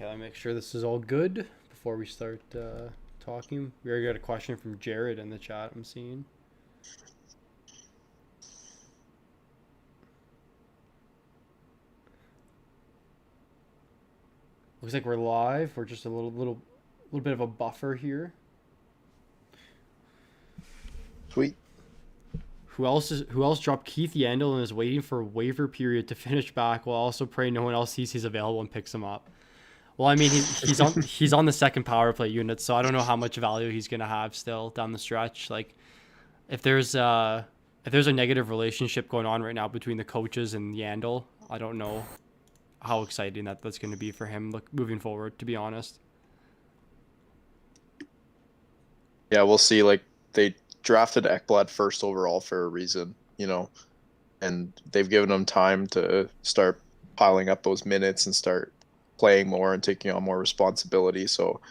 Okay, let me make sure this is all good before we start talking. We already got a question from Jared in the chat I'm seeing. Looks like we're live. We're just a little bit of a buffer here. Sweet. Who else dropped Keith Yandel and is waiting for a waiver period to finish back while also praying no one else sees he's available and picks him up? Well, I mean he's on the second power play unit, so I don't know how much value he's gonna have still down the stretch. Like if there's a negative relationship going on right now between the coaches and Yandel, I don't know how exciting that's going to be for him moving forward, to be honest. Yeah, we'll see. Like, they drafted Ekblad first overall for a reason, and they've given him time to start piling up those minutes and start playing more and taking on more responsibility. So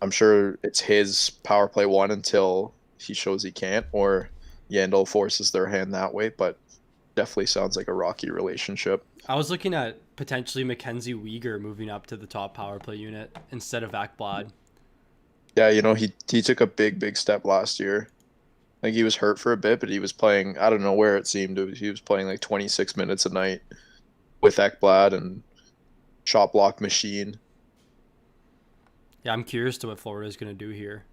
I'm sure it's his power play one until he shows he can't, or Yandel forces their hand that way. But definitely sounds like a rocky relationship. I was looking at potentially Mackenzie Weegar moving up to the top power play unit instead of Ekblad. Yeah, he took a big step last year. Like, he was hurt for a bit, but he was playing, I don't know where it seemed. He was playing like 26 minutes a night with Ekblad and shot block machine. Yeah, I'm curious to what Florida is going to do here.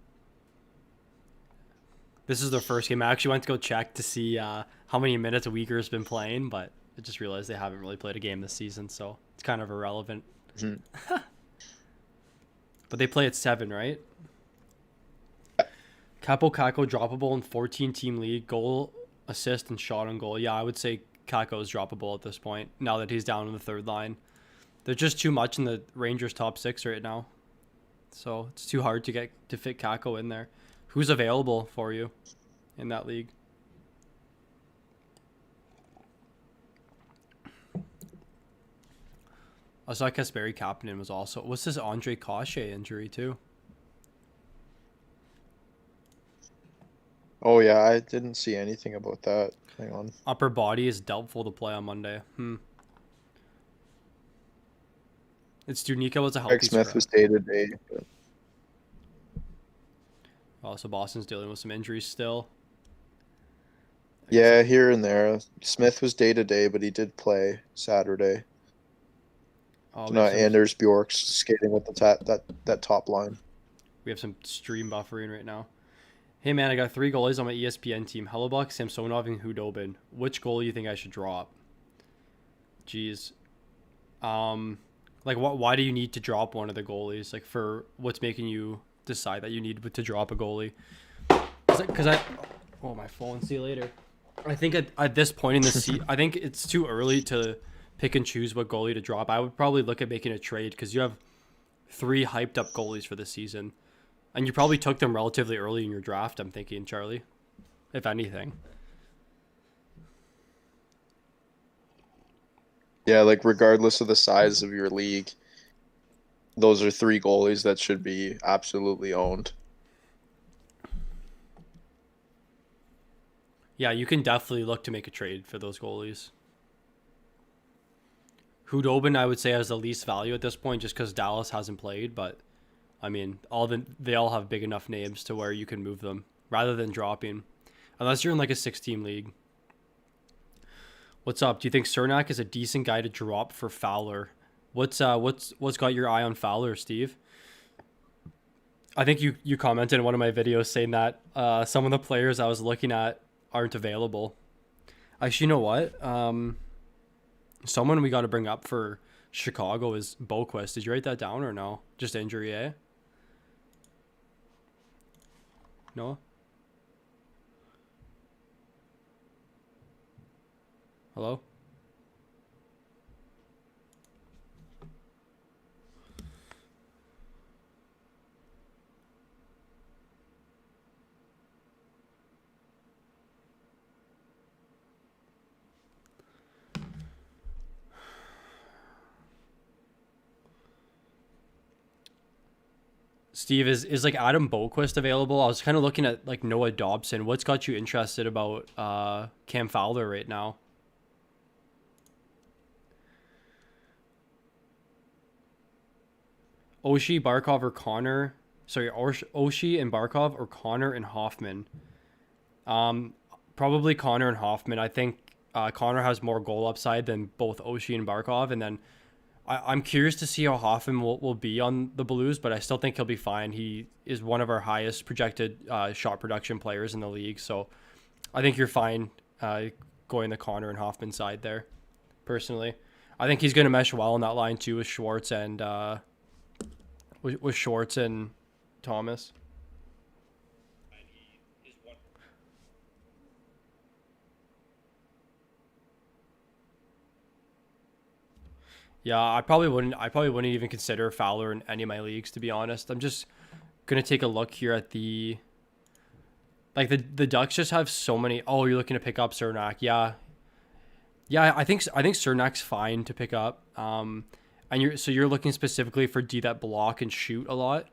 This is their first game. I actually went to go check to see how many minutes Weegar has been playing, but I just realized they haven't really played a game this season, so it's kind of irrelevant. Mm-hmm. But they play at 7, right? Capo Kako droppable in 14-team league, goal, assist, and shot on goal. Yeah, I would say Kako is droppable at this point now that he's down in the third line. They're just too much in the Rangers' top 6 right now, so it's too hard to fit Kako in there. Who's available for you in that league? I saw Kasperi Kapanen was also. What's this Andre Cauchet injury too? Oh yeah, I didn't see anything about that. Hang on. Upper body is doubtful to play on Monday. It's Stunica was a healthy Craig Smith was day to day. Oh, so Boston's dealing with some injuries still. Yeah, here and there. Smith was day to day, but he did play Saturday. Oh, Anders Bjork's skating with that top line. We have some stream buffering right now. Hey man, I got 3 goalies on my ESPN team: Hellebuck, Samsonov, and Hudobin. Which goalie do you think I should drop? Jeez. Like why do you need to drop one of the goalies? Like, for what's making you decide that you need to drop a goalie? Because oh, my phone. See you later. I think at this point in the season, I think it's too early to pick and choose what goalie to drop. I would probably look at making a trade because you have 3 hyped up goalies for this season. And you probably took them relatively early in your draft, I'm thinking, Charlie, if anything. Yeah, like, regardless of the size of your league, those are 3 goalies that should be absolutely owned. Yeah, you can definitely look to make a trade for those goalies. Hudobin, I would say, has the least value at this point just because Dallas hasn't played, but I mean, they all have big enough names to where you can move them rather than dropping, unless you're in like a 6-team league. What's up? Do you think Cernak is a decent guy to drop for Fowler? What's got your eye on Fowler, Steve? I think you commented in one of my videos saying that some of the players I was looking at aren't available. Actually, you know what? Someone we got to bring up for Chicago is Boquist. Did you write that down or no? Just injury, eh? No? Hello? Steve, is like Adam Boquist available? I was kind of looking at like Noah Dobson. What's got you interested about Cam Fowler right now? Oshie, Barkov, or Connor. Sorry, Oshie and Barkov, or Connor and Hoffman. Probably Connor and Hoffman. I think Connor has more goal upside than both Oshie and Barkov. And then I'm curious to see how Hoffman will be on the Blues, but I still think he'll be fine. He is one of our highest projected shot production players in the league. So I think you're fine going the Connor and Hoffman side there, personally. I think he's going to mesh well in that line too with Schwartz and Thomas. Yeah, I probably wouldn't. I probably wouldn't even consider Fowler in any of my leagues, to be honest. I'm just gonna take a look here at the Ducks just have so many. Oh, you're looking to pick up Cernak. Yeah, yeah. I think Cernak's fine to pick up. And you're looking specifically for D that block and shoot a lot.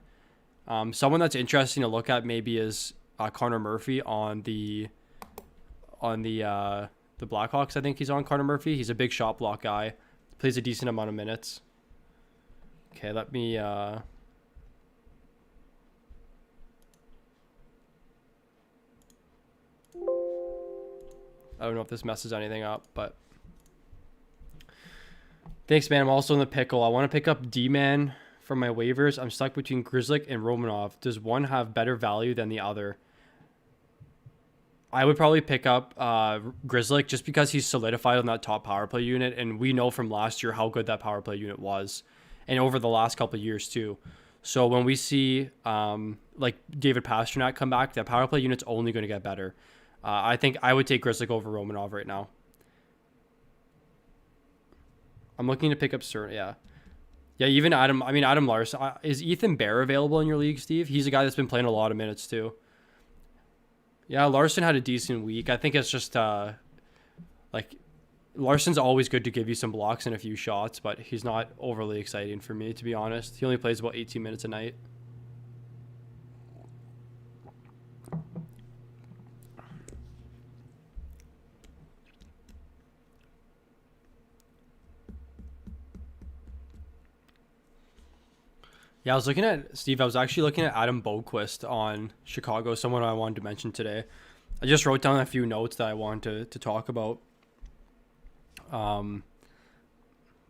Someone that's interesting to look at maybe is Connor Murphy on the Blackhawks. I think he's on Connor Murphy. He's a big shot block guy. Plays a decent amount of minutes. Okay, let me. I don't know if this messes anything up, but thanks, man. I'm also in the pickle. I want to pick up D-Man from my waivers. I'm stuck between Grzelcyk and Romanov. Does one have better value than the other? I would probably pick up Grzelcyk just because he's solidified on that top power play unit, and we know from last year how good that power play unit was, and over the last couple of years too. So when we see like David Pastrnak come back, that power play unit's only going to get better. I think I would take Grzelcyk over Romanov right now. I'm looking to pick up Sir. Yeah. Yeah, even Adam. I mean, Adam Larson. Is Ethan Bear available in your league, Steve? He's a guy that's been playing a lot of minutes too. Yeah, Larson had a decent week. I think it's just like Larson's always good to give you some blocks and a few shots, but he's not overly exciting for me, to be honest. He only plays about 18 minutes a night. Yeah, I was actually looking at Adam Boquist on Chicago, someone I wanted to mention today. I just wrote down a few notes that I wanted to talk about. But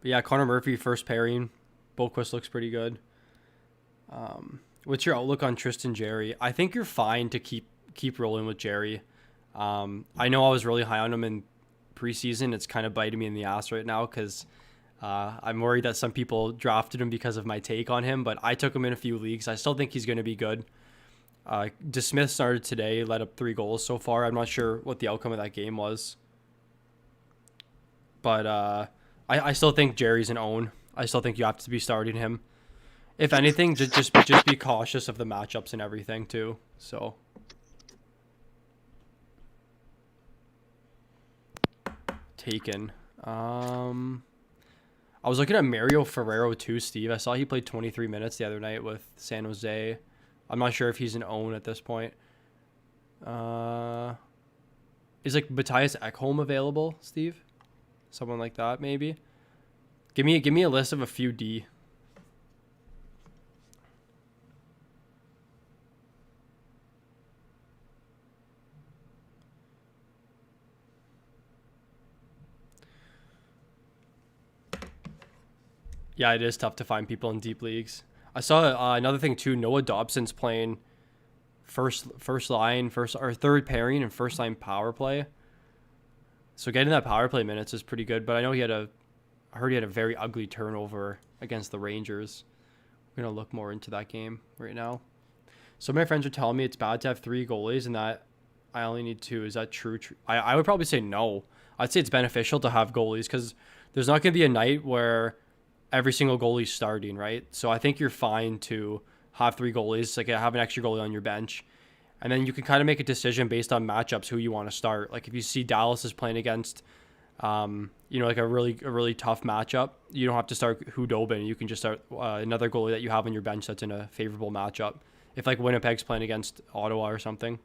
yeah, Connor Murphy, first pairing. Boquist looks pretty good. What's your outlook on Tristan Jerry? I think you're fine to keep rolling with Jerry. I know I was really high on him in preseason. It's kind of biting me in the ass right now because I'm worried that some people drafted him because of my take on him, but I took him in a few leagues. I still think he's going to be good. DeSmith started today, led up 3 goals so far. I'm not sure what the outcome of that game was. But I still think Jerry's an own. I still think you have to be starting him. If anything, just be cautious of the matchups and everything too. So taken. I was looking at Mario Ferrero too, Steve. I saw he played 23 minutes the other night with San Jose. I'm not sure if he's an own at this point. Is like Matthias Ekholm available, Steve? Someone like that, maybe. Give me a list of a few D. Yeah, it is tough to find people in deep leagues. I saw another thing too. Noah Dobson's playing first line, third pairing, and first line power play. So getting that power play minutes is pretty good. But I know I heard he had a very ugly turnover against the Rangers. We're gonna look more into that game right now. So my friends are telling me it's bad to have 3 goalies and that I only need 2. Is that true? I would probably say no. I'd say it's beneficial to have goalies because there's not gonna be a night where every single goalie's starting, right? So I think you're fine to have 3 goalies, like have an extra goalie on your bench. And then you can kind of make a decision based on matchups who you want to start. Like if you see Dallas is playing against, like a really tough matchup, you don't have to start Hudobin. You can just start another goalie that you have on your bench that's in a favorable matchup. If like Winnipeg's playing against Ottawa or something.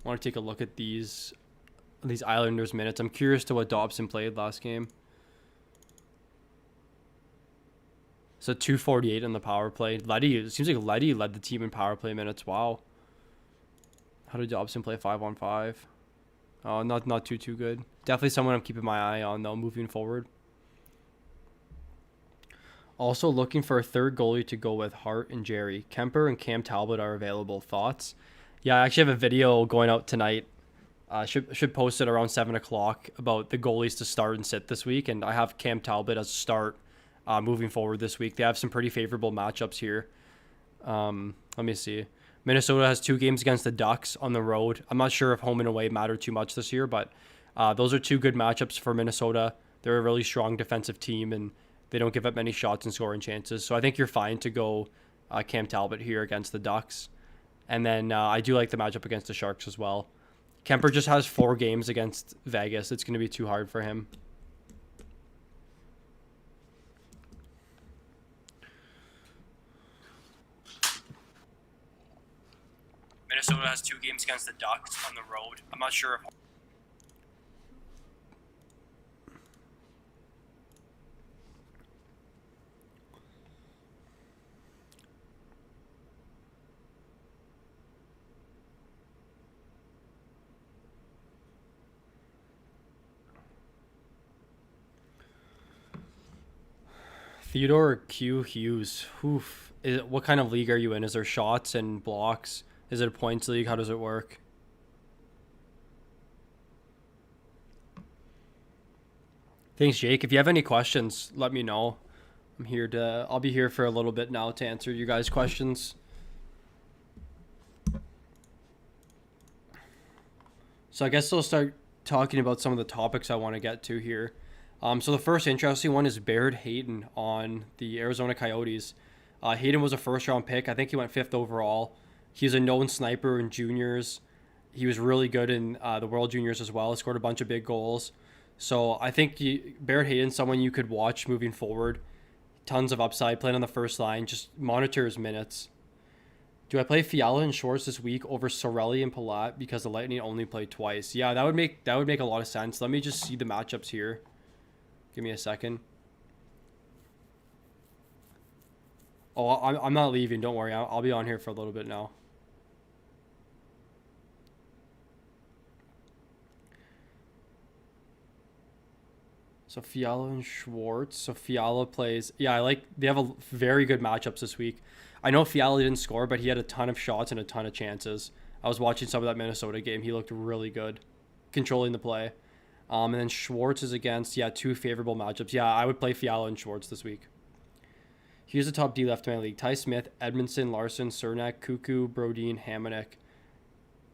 I want to take a look at these Islanders minutes. I'm curious to what Dobson played last game. So 248 in the power play. It seems like Leddy led the team in power play minutes. Wow. How did Dobson play 5-on-5? Oh, not too good. Definitely someone I'm keeping my eye on though moving forward. Also looking for a third goalie to go with Hart and Jerry. Kemper and Cam Talbot are available. Thoughts? Yeah, I actually have a video going out tonight. Should post it around 7 o'clock about the goalies to start and sit this week, and I have Cam Talbot as a start moving forward this week. They have some pretty favorable matchups here. Let me see. Minnesota has 2 games against the Ducks on the road. I'm not sure if home and away matter too much this year, but those are 2 good matchups for Minnesota. They're a really strong defensive team, and they don't give up many shots and scoring chances. So I think you're fine to go Cam Talbot here against the Ducks. And then I do like the matchup against the Sharks as well. Kemper just has 4 games against Vegas. It's going to be too hard for him. Minnesota has 2 games against the Ducks on the road. I'm not sure if... Theodore or Q Hughes? Oof. What kind of league are you in? Is there shots and blocks? Is it a points league? How does it work? Thanks, Jake. If you have any questions, let me know. I'll be here for a little bit now to answer you guys' questions. So I guess I'll start talking about some of the topics I want to get to here. So the first interesting one is Baird Hayden on the Arizona Coyotes. Hayden was a first-round pick. I think he went 5th overall. He's a known sniper in juniors. He was really good in the World Juniors as well. He scored a bunch of big goals. So I think Baird Hayden's someone you could watch moving forward. Tons of upside, playing on the first line. Just monitor his minutes. Do I play Fiala and Schwartz this week over Sorelli and Palat because the Lightning only played twice? Yeah, that would make a lot of sense. Let me just see the matchups here. Give me a second. Oh, I'm not leaving. Don't worry. I'll be on here for a little bit now. So Fiala and Schwartz. So Fiala plays. Yeah, they have a very good matchups this week. I know Fiala didn't score, but he had a ton of shots and a ton of chances. I was watching some of that Minnesota game. He looked really good, controlling the play. And then Schwartz is against, 2 favorable matchups. Yeah, I would play Fiala and Schwartz this week. Here's the top D left in my league. Ty Smith, Edmondson, Larson, Cernak, Cuckoo, Brodin, Hamonic.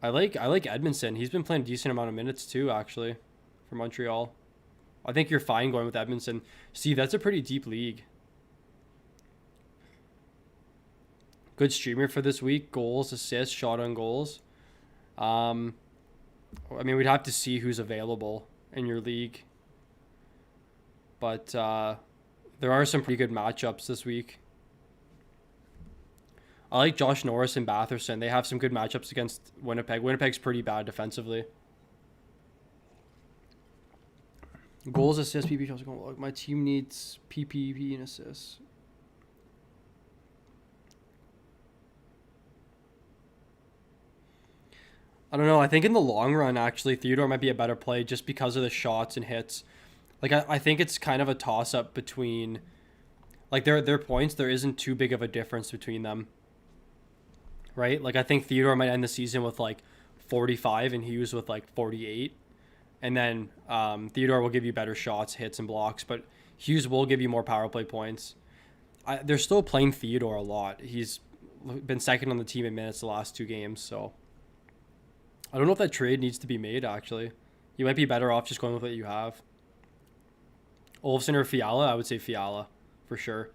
I like Edmondson. He's been playing a decent amount of minutes too, actually, for Montreal. I think you're fine going with Edmondson. See, that's a pretty deep league. Good streamer for this week. Goals, assists, shot on goals. I mean, we'd have to see who's available in your league. But there are some pretty good matchups this week. I like Josh Norris and Batherson. They have some good matchups against Winnipeg. Winnipeg's pretty bad defensively. Goals, assists, PP shots. My team needs PPP and assists. I don't know. I think in the long run, actually, Theodore might be a better play just because of the shots and hits. I think it's kind of a toss-up between... their points, there isn't too big of a difference between them. Right? I think Theodore might end the season with, 45 and Hughes with, 48. And then Theodore will give you better shots, hits, and blocks. But Hughes will give you more power play points. They're still playing Theodore a lot. He's been second on the team in minutes the last 2 games, so... I don't know if that trade needs to be made, actually. You might be better off just going with what you have. Olofsson or Fiala? I would say Fiala, for sure.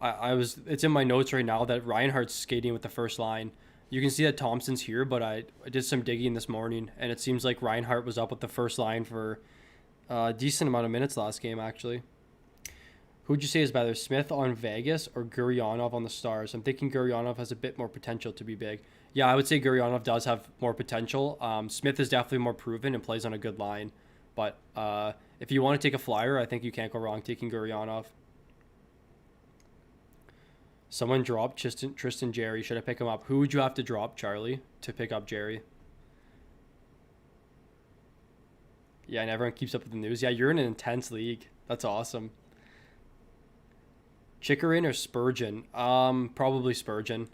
It's in my notes right now that Reinhardt's skating with the first line. You can see that Thompson's here, but I did some digging this morning, and it seems like Reinhardt was up with the first line for a decent amount of minutes last game, actually. Who'd you say is better, Smith on Vegas or Gurionov on the Stars? I'm thinking Gurionov has a bit more potential to be big. Yeah, I would say Gurionov does have more potential. Smith is definitely more proven and plays on a good line. But if you want to take a flyer, I think you can't go wrong taking Gurionov. Someone dropped Tristan Jerry. Should I pick him up? Who would you have to drop, Charlie, to pick up Jerry? Yeah, and everyone keeps up with the news. Yeah, you're in an intense league. That's awesome. Chikrin or Spurgeon? Probably Spurgeon.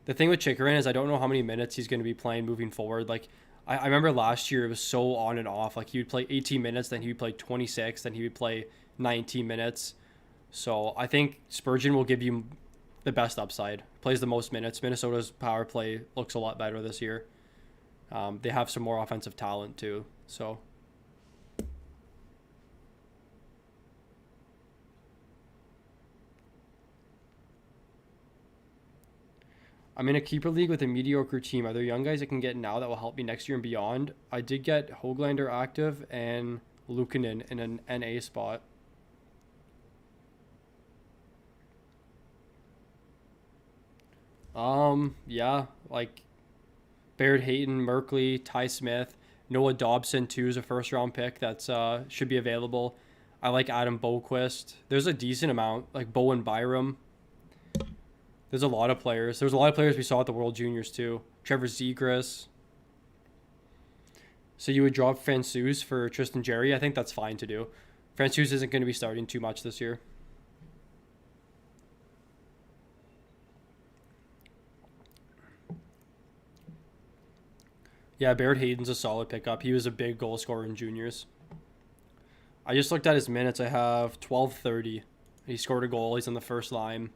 The thing with Chikrin is I don't know how many minutes he's going to be playing moving forward. Like, I remember last year it was so on and off. Like, he would play 18 minutes, then he would play 26, then he would play 19 minutes. So I think Spurgeon will give you the best upside. Plays the most minutes. Minnesota's power play looks a lot better this year. They have some more offensive talent too. So I'm in a keeper league with a mediocre team. Are there young guys I can get now that will help me next year and beyond? I did get Hoglander active and Luukkonen in an NA spot. Yeah, like Baird Hayton, Merkley, Ty Smith, Noah Dobson too is a first round pick that's should be available. I like Adam Boquist. There's a decent amount, like Bowen Byram. There's a lot of players. There's a lot of players we saw at the World Juniors too. Trevor Zegras. So you would drop Francouz for Tristan Jerry? I think that's fine to do. Francouz isn't going to be starting too much this year. Yeah, Baird Hayden's a solid pickup. He was a big goal scorer in juniors. I just looked at his minutes. I have 12:30. He scored a goal. He's on the first line.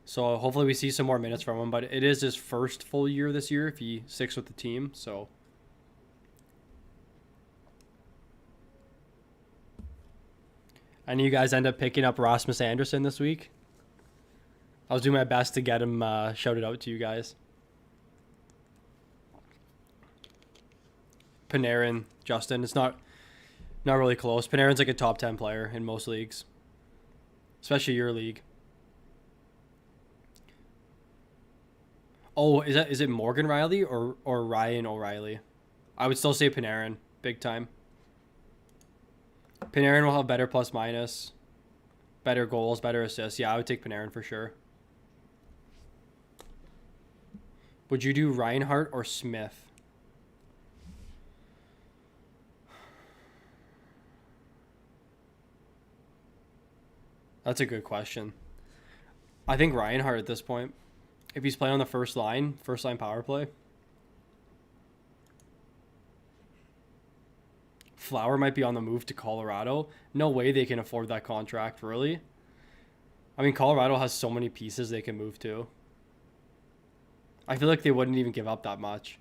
So hopefully we see some more minutes from him. But it is his first full year this year if he sticks with the team. So any of you guys end up picking up Rasmus Anderson this week? I was doing my best to get him shouted out to you guys. Panarin, Justin. It's not really close. Panarin's like a top 10 player in most leagues, especially your league. Oh, is it Morgan Riley or Ryan O'Reilly? I would still say Panarin, big time. Panarin will have better plus minus, better goals, better assists. Yeah, I would take Panarin for sure. Would you do Reinhart or Smith? That's a good question. I think Reinhart at this point, if he's playing on the first line power play. Flower might be on the move to Colorado. No way they can afford that contract, really. I mean, Colorado has so many pieces they can move to. I feel like they wouldn't even give up that much.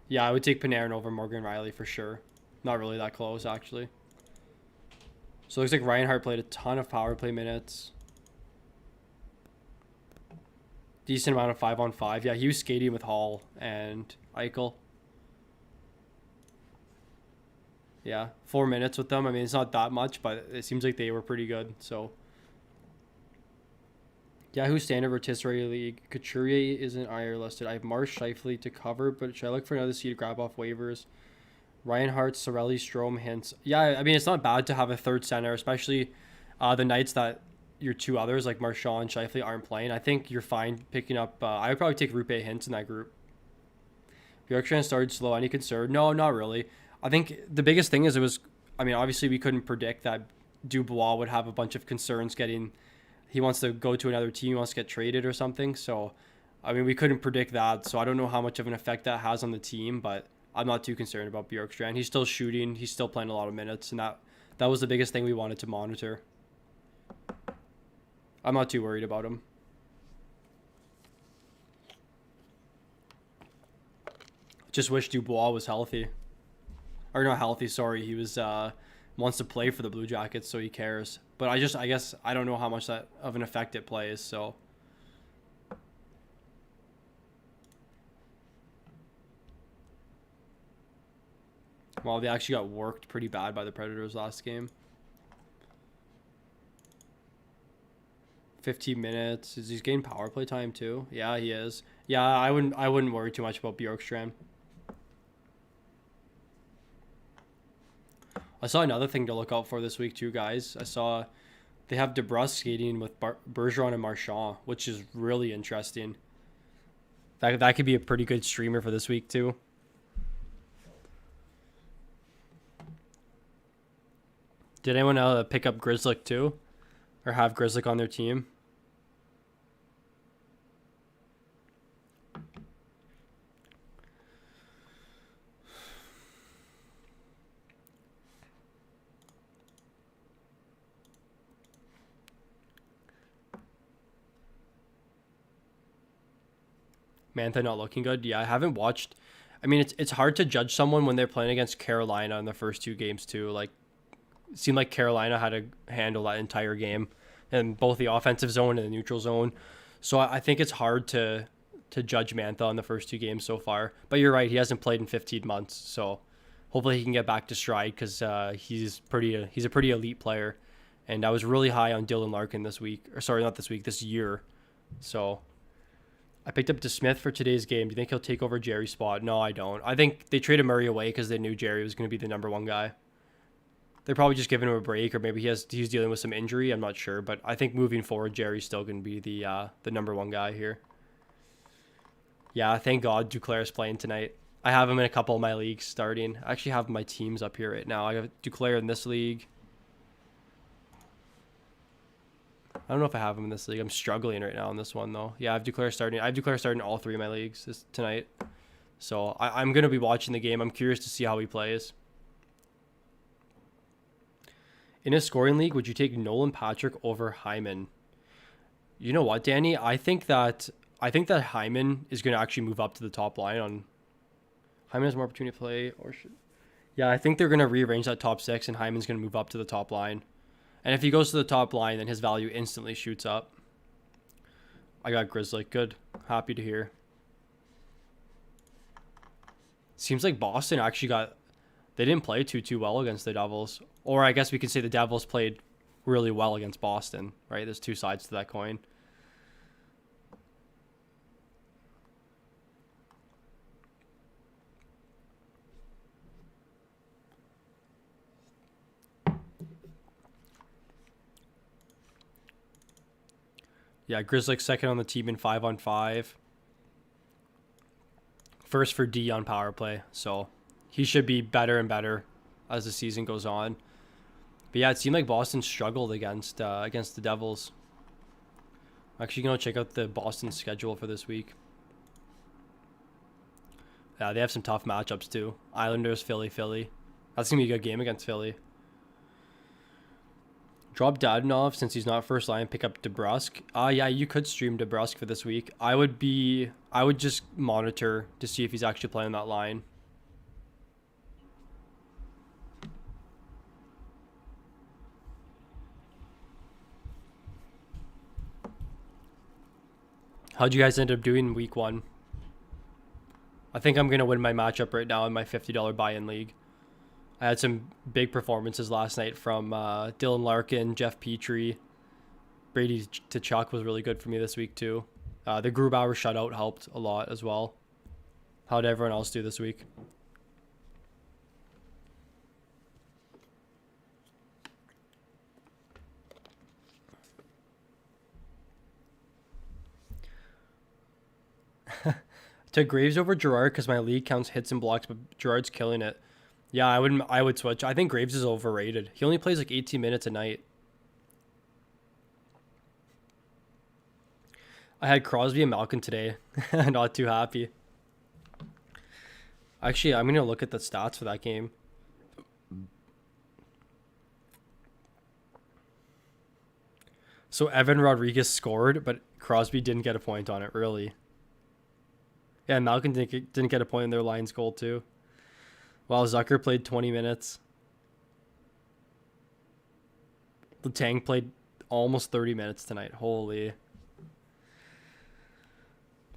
Yeah, I would take Panarin over Morgan Riley for sure. Not really that close, actually. So it looks like Reinhart played a ton of power play minutes. Decent amount of 5-on-5. Yeah, he was skating with Hall and Eichel. Yeah, 4 minutes with them. I mean, it's not that much, but it seems like they were pretty good. So, Yahoo Standard Rotisserie League. Couturier isn't IR listed. I have Marsh Shifley to cover, but should I look for another C to grab off waivers? Reinhardt, Sorelli, Strome, Hintz. Yeah, I mean, it's not bad to have a third center, especially the nights that your two others, like Marchand and Shifley, aren't playing. I think you're fine picking up. I would probably take Rupe Hintz in that group. Bjorkstrand started slow. Any concern? No, not really. I think the biggest thing is obviously we couldn't predict that Dubois would have a bunch of concerns getting, he wants to go to another team, he wants to get traded or something. So, I mean, we couldn't predict that. So I don't know how much of an effect that has on the team, but I'm not too concerned about Bjorkstrand. He's still shooting. He's still playing a lot of minutes. And that was the biggest thing we wanted to monitor. I'm not too worried about him. Just wish Dubois was healthy. Or not healthy, sorry. He was wants to play for the Blue Jackets, so he cares. But I guess I don't know how much that of an effect it plays, so Well, they actually got worked pretty bad by the Predators last game. 15 minutes. Is he getting power play time too? Yeah, he is. Yeah, I wouldn't worry too much about Bjorkstrand. I saw another thing to look out for this week too, guys. I saw they have DeBrusque skating with Bergeron and Marchand, which is really interesting. That could be a pretty good streamer for this week too. Did anyone pick up Grizzlick too? Or have Grizzlick on their team? Mantha not looking good. Yeah, I haven't watched. I mean, it's hard to judge someone when they're playing against Carolina in the first two games too. Like, it seemed like Carolina had to handle that entire game, and both the offensive zone and the neutral zone. So I think it's hard to judge Mantha in the first two games so far. But you're right, he hasn't played in 15 months, so hopefully he can get back to stride because he's a pretty elite player. And I was really high on Dylan Larkin this week, or sorry, not this week, this year. So I picked up DeSmith for today's game. Do you think he'll take over Jerry's spot? No, I don't. I think they traded Murray away because they knew Jerry was going to be the number one guy. They're probably just giving him a break, or maybe he's dealing with some injury. I'm not sure, but I think moving forward, Jerry's still going to be the number one guy here. Yeah, thank God Duclair's playing tonight. I have him in a couple of my leagues starting. I actually have my teams up here right now. I have Duclair in this league. I don't know if I have him in this league. I'm struggling right now in this one, though. Yeah, I have Duclair starting. I have Duclair starting all three of my leagues tonight. So I'm going to be watching the game. I'm curious to see how he plays. In a scoring league, would you take Nolan Patrick over Hyman? You know what, Danny? I think that Hyman is going to actually move up to the top line. Hyman has more opportunity to play, yeah, I think they're going to rearrange that top six, and Hyman's going to move up to the top line. And if he goes to the top line, then his value instantly shoots up. I got Grizzly. Good. Happy to hear. Seems like Boston actually they didn't play too well against the Devils. Or I guess we could say the Devils played really well against Boston, right? There's two sides to that coin. Yeah, Grizzlick second on the team in 5-on-5. First for D on power play. So he should be better and better as the season goes on. But yeah, it seemed like Boston struggled against the Devils. I'm actually going to check out the Boston schedule for this week. Yeah, they have some tough matchups too. Islanders, Philly. That's going to be a good game against Philly. Drop Dadonov since he's not first line. Pick up DeBrusque. Yeah, you could stream DeBrusque for this week. I would just monitor to see if he's actually playing that line. How'd you guys end up doing week one? I think I'm going to win my matchup right now in my $50 buy-in league. I had some big performances last night from Dylan Larkin, Jeff Petrie. Brady Tkachuk was really good for me this week too. The Grubauer shutout helped a lot as well. How did everyone else do this week? Took Graves over Gerard because my league counts hits and blocks, but Gerard's killing it. Yeah, I would switch. I think Graves is overrated. He only plays like 18 minutes a night. I had Crosby and Malkin today. Not too happy. Actually, I'm going to look at the stats for that game. So Evan Rodriguez scored, but Crosby didn't get a point on it, really. Yeah, Malkin didn't get a point in their Lions goal too. While Zucker played 20 minutes. Letang played almost 30 minutes tonight. Holy.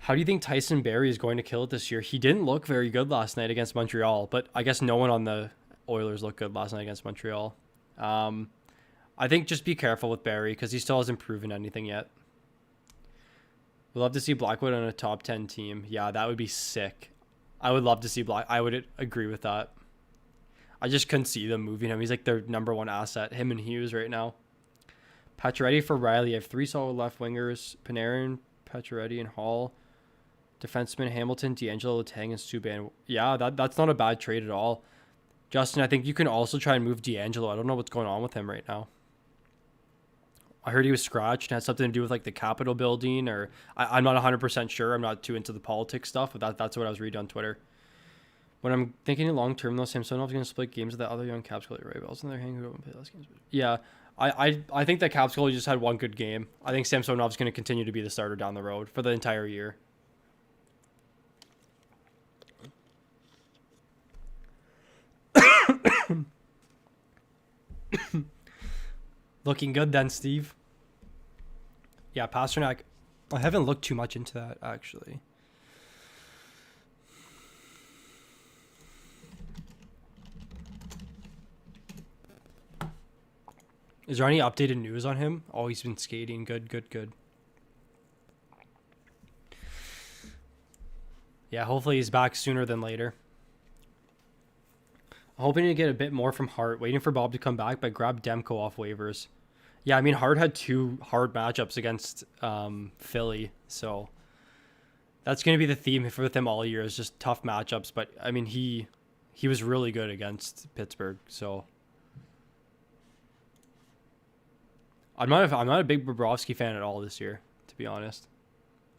How do you think Tyson Barrie is going to kill it this year? He didn't look very good last night against Montreal, but I guess no one on the Oilers looked good last night against Montreal. I think just be careful with Barry because he still hasn't proven anything yet. We'd love to see Blackwood on a top 10 team. Yeah, that would be sick. I would love to see I would agree with that. I just couldn't see them moving him. He's like their number one asset, him and Hughes right now. Pacioretty for Riley. I have 3 solid left wingers. Panarin, Pacioretty, and Hall. Defenseman Hamilton, D'Angelo, Letang, and Subban. Yeah, that's not a bad trade at all. Justin, I think you can also try and move D'Angelo. I don't know what's going on with him right now. I heard he was scratched and had something to do with like the Capitol building, or I'm not 100% sure. I'm not too into the politics stuff, but that's what I was reading on Twitter. When I'm thinking long term, though, Samsonov's going to split games with the other young Caps goalie, Ray Bell's in their hand who don't play less games. Yeah, I think that Caps goalie just had one good game. I think Samsonov's going to continue to be the starter down the road for the entire year. Looking good then, Steve. Yeah, Pasternak. I haven't looked too much into that, actually. Is there any updated news on him? Oh, he's been skating. Good. Yeah, hopefully he's back sooner than later. I'm hoping to get a bit more from Hart. Waiting for Bob to come back, but grab Demko off waivers. Yeah, I mean, Hart had 2 hard matchups against Philly, so that's going to be the theme for them all year, is just tough matchups. But, I mean, he was really good against Pittsburgh, so I'm not a big Bobrovsky fan at all this year, to be honest.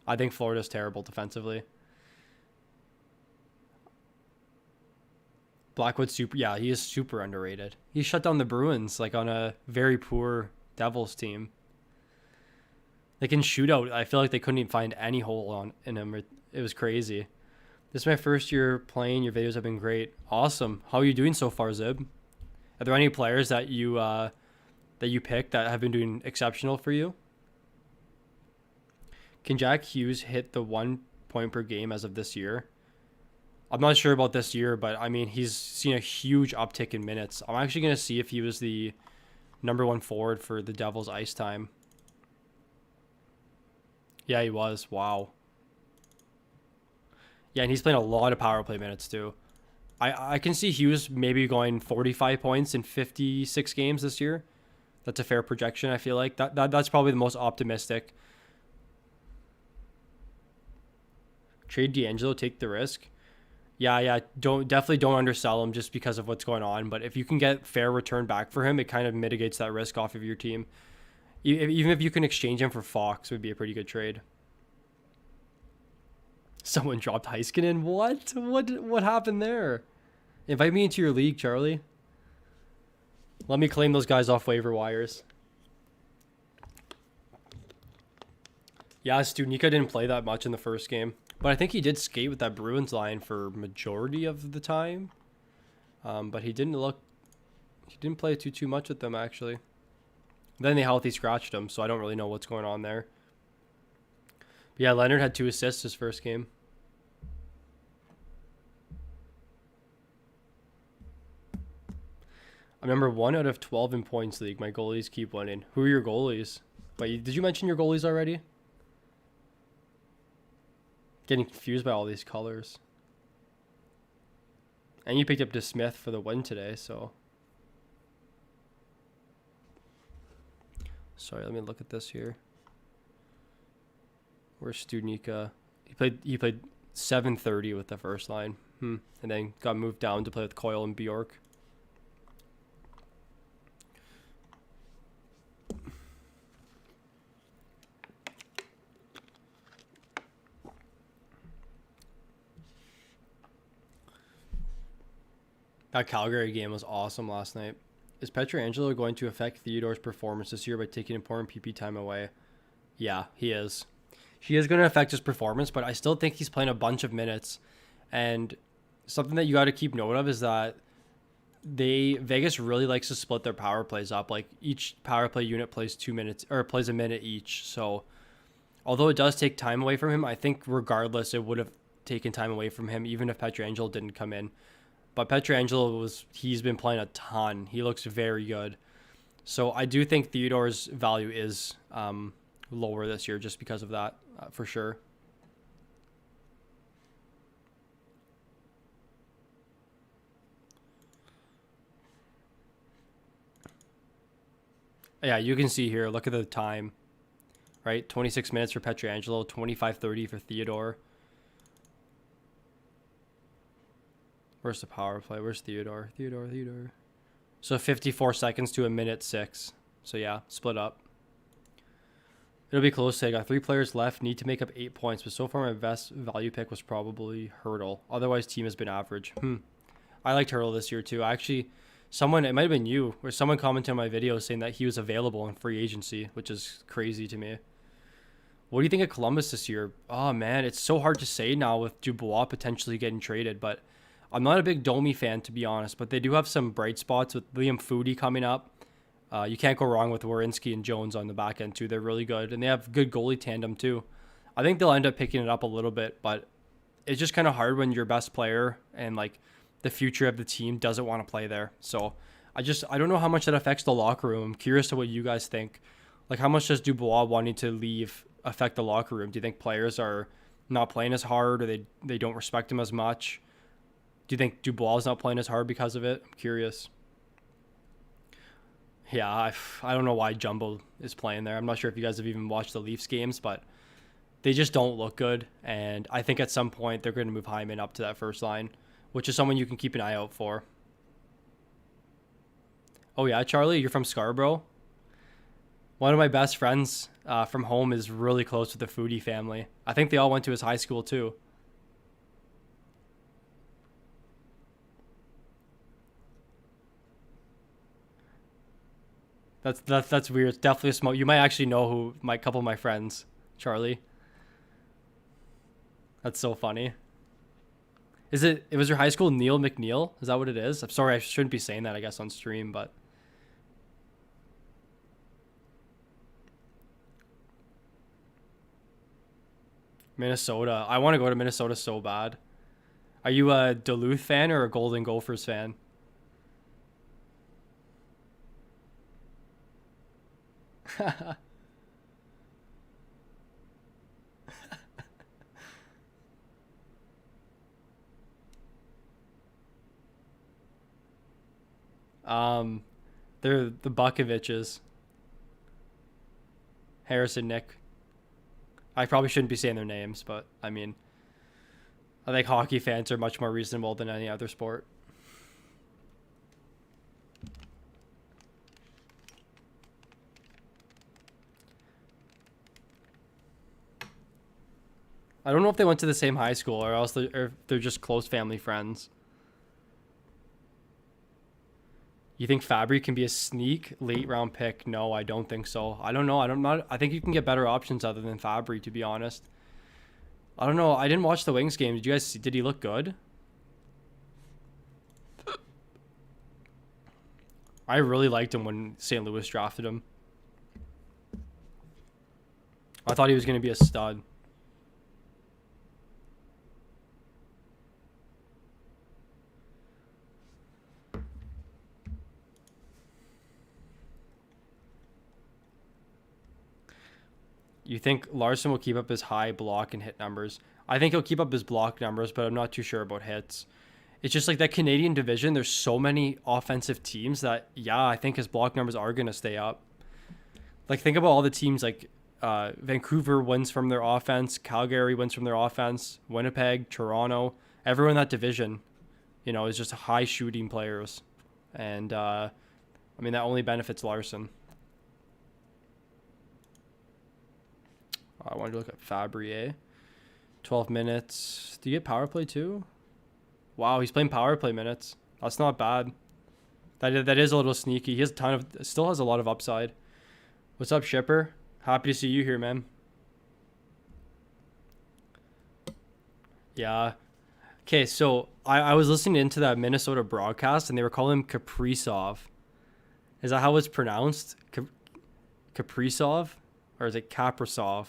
I think Florida's terrible defensively. Blackwood he is super underrated. He shut down the Bruins like on a very poor Devils team. Like in shootout, I feel like they couldn't even find any hole in him. It was crazy. This is my first year playing. Your videos have been great. Awesome. How are you doing so far, Zib? Are there any players that you picked that have been doing exceptional for you? Can Jack Hughes hit the 1 point per game as of this year? I'm not sure about this year, but I mean, he's seen a huge uptick in minutes. I'm actually going to see if he was the number 1 forward for the Devils ice time. Yeah, he was. Wow. Yeah, and he's playing a lot of power play minutes too. I can see Hughes maybe going 45 points in 56 games this year. That's a fair projection, I feel like. That's probably the most optimistic. Trade D'Angelo, take the risk. Yeah, definitely don't undersell him just because of what's going on. But if you can get fair return back for him, it kind of mitigates that risk off of your team. Even if you can exchange him for Fox, would be a pretty good trade. Someone dropped Heiskanen. What happened there? Invite me into your league, Charlie. Let me claim those guys off waiver wires. Yeah, Studnicka didn't play that much in the first game. But I think he did skate with that Bruins line for majority of the time. But he didn't play too much with them, actually. Then they healthy scratched him, so I don't really know what's going on there. But yeah, Leonard had 2 assists his first game. I'm number 1 out of 12 in points league. My goalies keep winning. Who are your goalies? Wait, did you mention your goalies already? Getting confused by all these colors. And you picked up DeSmith for the win today, so. Sorry, let me look at this here. Where's Studnicka? He played 7:30 with the first line. And then got moved down to play with Coyle and Bjork. That Calgary game was awesome last night. Is Pietrangelo going to affect Theodore's performance this year by taking important PP time away? Yeah, he is. He is going to affect his performance, but I still think he's playing a bunch of minutes. And something that you got to keep note of is that Vegas really likes to split their power plays up. Like each power play unit plays 2 minutes or plays a minute each. So although it does take time away from him, I think regardless it would have taken time away from him even if Pietrangelo didn't come in. But Pietrangelo he's been playing a ton. He looks very good. So I do think Theodore's value is lower this year just because of that, for sure. Yeah, you can see here, look at the time, right? 26 minutes for Pietrangelo, 25:30 for Theodore. Where's the power play? Where's Theodore? Theodore. So 54 seconds to a minute 6. So yeah, split up. It'll be close. I got 3 players left. Need to make up 8 points. But so far, my best value pick was probably Hurdle. Otherwise, team has been average. I liked Hurdle this year too. Actually, it might have been you, or someone commented on my video saying that he was available in free agency, which is crazy to me. What do you think of Columbus this year? Oh man, it's so hard to say now with Dubois potentially getting traded, but I'm not a big Domi fan, to be honest, but they do have some bright spots with Liam Foudy coming up. You can't go wrong with Werenski and Jones on the back end, too. They're really good, and they have good goalie tandem, too. I think they'll end up picking it up a little bit, but it's just kind of hard when your best player and, like, the future of the team doesn't want to play there. So I don't know how much that affects the locker room. I'm curious to what you guys think. Like, how much does Dubois wanting to leave affect the locker room? Do you think players are not playing as hard, or they don't respect him as much? Do you think Dubois is not playing as hard because of it? I'm curious. Yeah, I don't know why Jumbo is playing there. I'm not sure if you guys have even watched the Leafs games, but they just don't look good. And I think at some point they're going to move Hyman up to that first line, which is someone you can keep an eye out for. Oh yeah, Charlie, you're from Scarborough? One of my best friends from home is really close with the Foodie family. I think they all went to his high school too. That's weird. It's definitely a smoke. You might actually know who my couple of my friends, Charlie. That's so funny. It was your high school Neil McNeil? Is that what it is? I'm sorry, I shouldn't be saying that, I guess, on stream, but Minnesota. I want to go to Minnesota so bad. Are you a Duluth fan or a Golden Gophers fan? um, they're the Bukoviches. Harrison Nick. I probably shouldn't be saying their names, but I mean, I think hockey fans are much more reasonable than any other sport. I don't know if they went to the same high school or else they're just close family friends. You think Fabry can be a sneak late round pick? No, I don't think so. I don't know. I think you can get better options other than Fabry, to be honest. I don't know. I didn't watch the Wings game. Did he look good? I really liked him when St. Louis drafted him. I thought he was going to be a stud. You think Larson will keep up his high block and hit numbers? I think he'll keep up his block numbers, but I'm not too sure about hits. It's just like that Canadian division, there's so many offensive teams that, yeah, I think his block numbers are going to stay up. Like, think about all the teams, like Vancouver wins from their offense, Calgary wins from their offense, Winnipeg, Toronto, everyone in that division, is just high shooting players. And, I mean, that only benefits Larson. I wanted to look at Fabry. 12 minutes. Do you get power play too? Wow, he's playing power play minutes. That's not bad. That is a little sneaky. He has still has a lot of upside. What's up, Shipper? Happy to see you here, man. Yeah. Okay, so I was listening into that Minnesota broadcast and they were calling him Kaprizov. Is that how it's pronounced? Kaprizov? Or is it Kaprizov?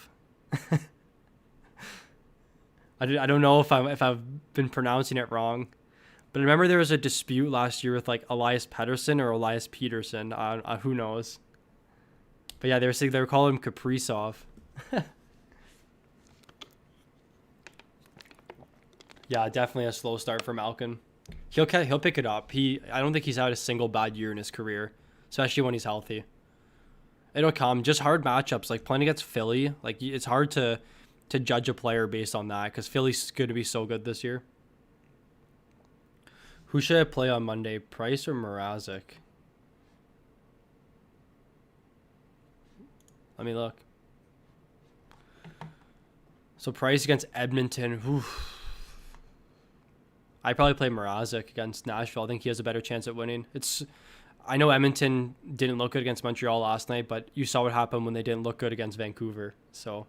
I don't know if I've been pronouncing it wrong, But I remember there was a dispute last year with like Elias Pettersson or Elias Peterson. Who knows? But yeah, they were calling him Kaprizov. Yeah, definitely a slow start for Malkin. He'll pick it up. I don't think he's had a single bad year in his career, especially when he's healthy. It'll come. Just hard matchups like playing against Philly. Like it's hard to judge a player based on that because Philly's going to be so good this year. Who should I play on Monday, Price or Mrazek? Let me look. So Price against Edmonton. Oof. I'd probably play Mrazek against Nashville. I think he has a better chance at winning. I know Edmonton didn't look good against Montreal last night, but you saw what happened when they didn't look good against Vancouver. So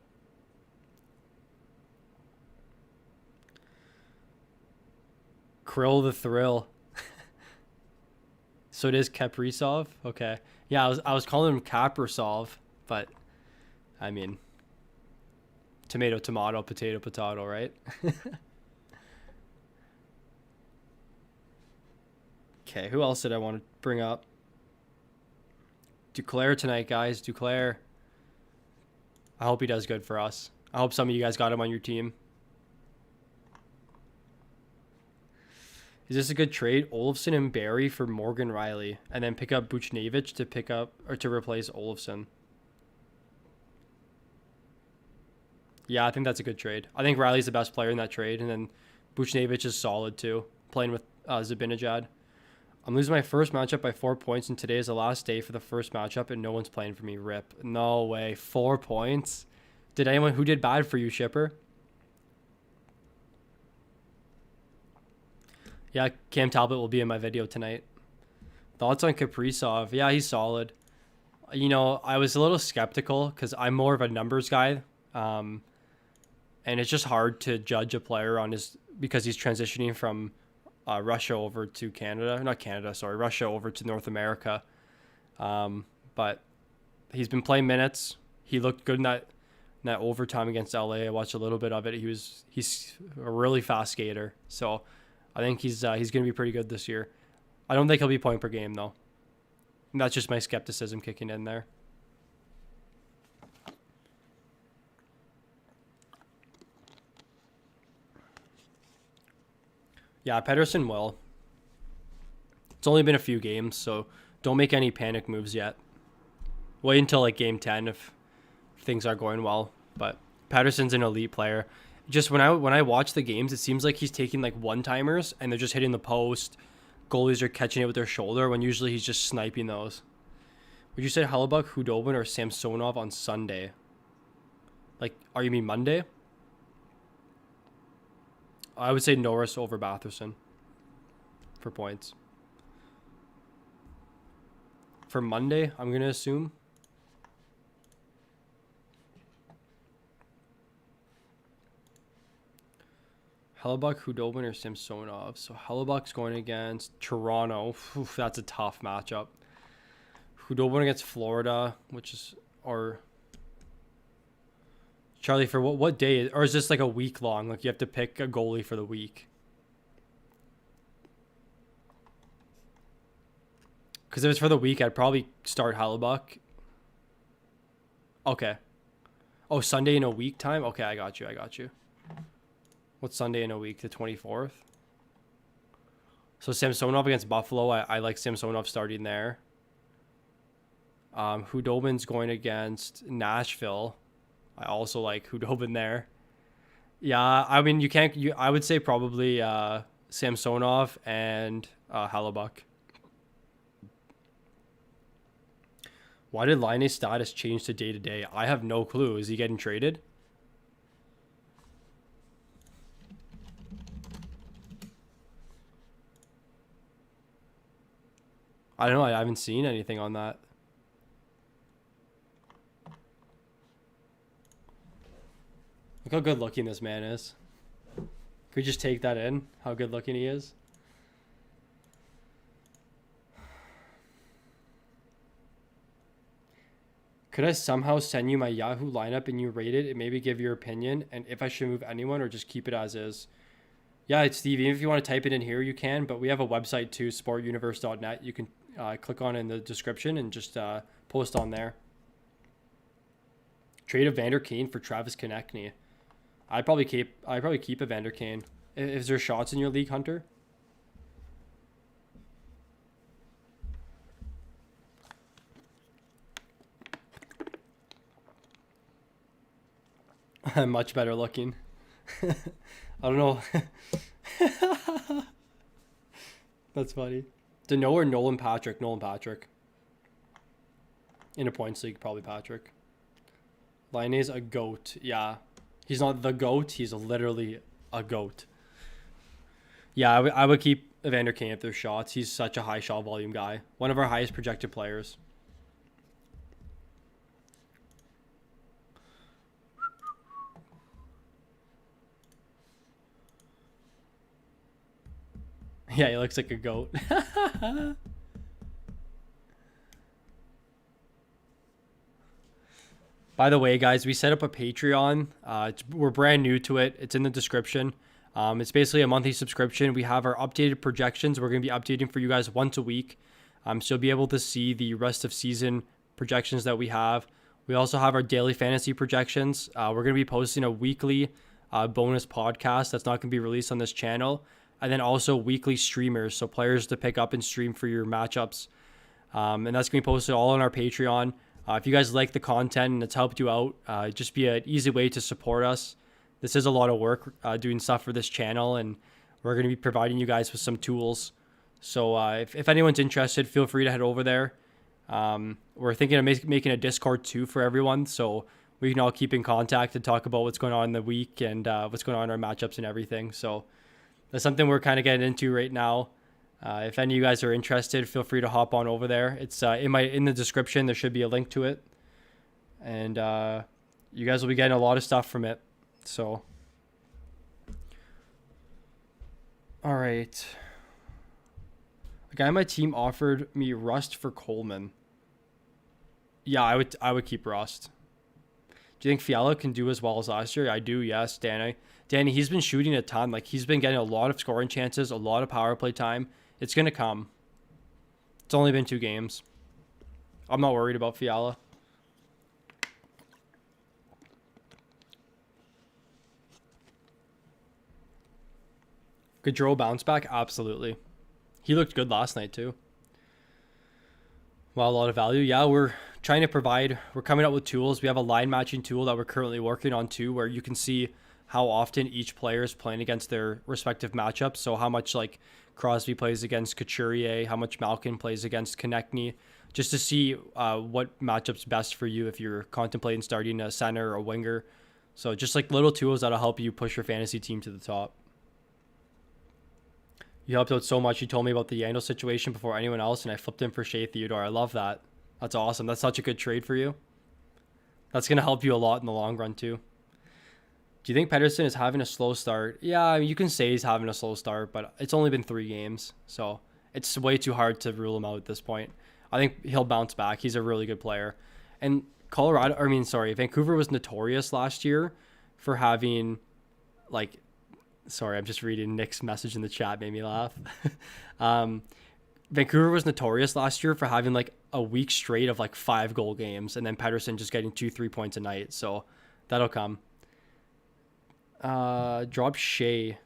Krill the Thrill. So it is Kaprizov? Okay. Yeah, I was calling him Kaprizov, but I mean tomato, tomato, potato, potato, right? Okay, who else did I want to bring up? Duclair tonight, guys. Duclair. I hope he does good for us. I hope some of you guys got him on your team. Is this a good trade? Olofsson and Barry for Morgan Riley, and then pick up Buchnevich to replace Olofsson. Yeah, I think that's a good trade. I think Riley's the best player in that trade, and then Buchnevich is solid too, playing with Zibanejad. I'm losing my first matchup by 4 points, and today is the last day for the first matchup, and no one's playing for me. Rip. No way. 4 points? Who did bad for you, Shipper? Yeah, Cam Talbot will be in my video tonight. Thoughts on Kaprizov? Yeah, he's solid. You know, I was a little skeptical because I'm more of a numbers guy. And it's just hard to judge a player because he's transitioning from Russia over to Canada. Not Canada, sorry. Russia over to North America. But he's been playing minutes. He looked good in that overtime against LA. I watched a little bit of it. He's a really fast skater. So I think he's going to be pretty good this year. I don't think he'll be point per game though. And that's just my skepticism kicking in there. Yeah, Pettersson will. It's only been a few games, so don't make any panic moves yet. Wait until like game 10 if things are going well. But Pettersson's an elite player. Just when I watch the games, it seems like he's taking like one-timers and they're just hitting the post. Goalies are catching it with their shoulder when usually he's just sniping those. Would you say Hellebuck, Hudobin, or Samsonov on Sunday? Like, you mean Monday? I would say Norris over Batherson for points. For Monday, I'm going to assume. Hellebuck, Hudobin, or Samsonov. So Hellebuck's going against Toronto. Oof, that's a tough matchup. Hudobin against Florida, or Charlie, for what day? Or is this like a week long? Like you have to pick a goalie for the week? Because if it's for the week, I'd probably start Hellebuck. Okay. Oh, Sunday in a week time? Okay, I got you. What's Sunday in a week? The 24th? So Samsonov against Buffalo. I like Samsonov starting there. Hudobin's going against Nashville. I also like Hudobin there. Yeah, I mean, I would say probably Samsonov and Hellebuck. Why did Laine's status change to day-to-day? I have no clue. Is he getting traded? I don't know. I haven't seen anything on that. Look how good looking this man is. Could we just take that in? How good looking he is? Could I somehow send you my Yahoo lineup and you rate it and maybe give your opinion and if I should move anyone or just keep it as is? Yeah, it's Steve. Even if you want to type it in here, you can. But we have a website too, sportuniverse.net. You can click on in the description and just post on there. Trade Evander Kane for Travis Konechny. I'd probably keep Evander Kane. Is there shots in your league, Hunter? I'm much better looking. I don't know. That's funny. Dano or Nolan Patrick? Nolan Patrick. In a points league, probably Patrick. Laine's a goat. Yeah. He's not the goat. He's literally a goat. Yeah, I would keep Evander Kane if there's shots. He's such a high shot volume guy. One of our highest projected players. Yeah, he looks like a goat. By the way, guys, we set up a Patreon. We're brand new to it. It's in the description. It's basically a monthly subscription. We have our updated projections. We're going to be updating for you guys once a week. So you'll be able to see the rest of season projections that we have. We also have our daily fantasy projections. We're going to be posting a weekly bonus podcast that's not going to be released on this channel. And then also weekly streamers, so players to pick up and stream for your matchups. And that's going to be posted all on our Patreon. If you guys like the content and it's helped you out, just be an easy way to support us. This is a lot of work doing stuff for this channel, and we're going to be providing you guys with some tools. So if anyone's interested, feel free to head over there. We're thinking of making a Discord too for everyone, so we can all keep in contact and talk about what's going on in the week and what's going on in our matchups and everything. So that's something we're kind of getting into right now. If any of you guys are interested, feel free to hop on over there. It's in the description. There should be a link to it, and you guys will be getting a lot of stuff from it. So, all right. A guy on my team offered me Rust for Coleman. Yeah, I would keep Rust. Do you think Fiala can do as well as last year? I do, yes, Danny. Danny, he's been shooting a ton. Like, he's been getting a lot of scoring chances, a lot of power play time. It's going to come. It's only been 2 games. I'm not worried about Fiala. Gaudreau bounce back? Absolutely. He looked good last night, too. Well, a lot of value. Yeah, we're trying to provide. We're coming up with tools. We have a line matching tool that we're currently working on, too, where you can see how often each player is playing against their respective matchups. So how much like Crosby plays against Couturier, how much Malkin plays against Konechny, just to see what matchup's best for you if you're contemplating starting a center or a winger. So just like little tools that'll help you push your fantasy team to the top. You helped out so much. You told me about the Yandel situation before anyone else, and I flipped him for Shea Theodore. I love that. That's awesome. That's such a good trade for you. That's going to help you a lot in the long run, too. Do you think Pettersson is having a slow start? Yeah, you can say he's having a slow start, but it's only been 3 games, so it's way too hard to rule him out at this point. I think he'll bounce back. He's a really good player. And Vancouver was notorious last year for having, like, sorry, I'm just reading Nick's message in the chat, made me laugh. Vancouver was notorious last year for having, like, a week straight of, like, 5-goal games, and then Pettersson just getting 2-3 points a night, so that'll come. Drop Shea.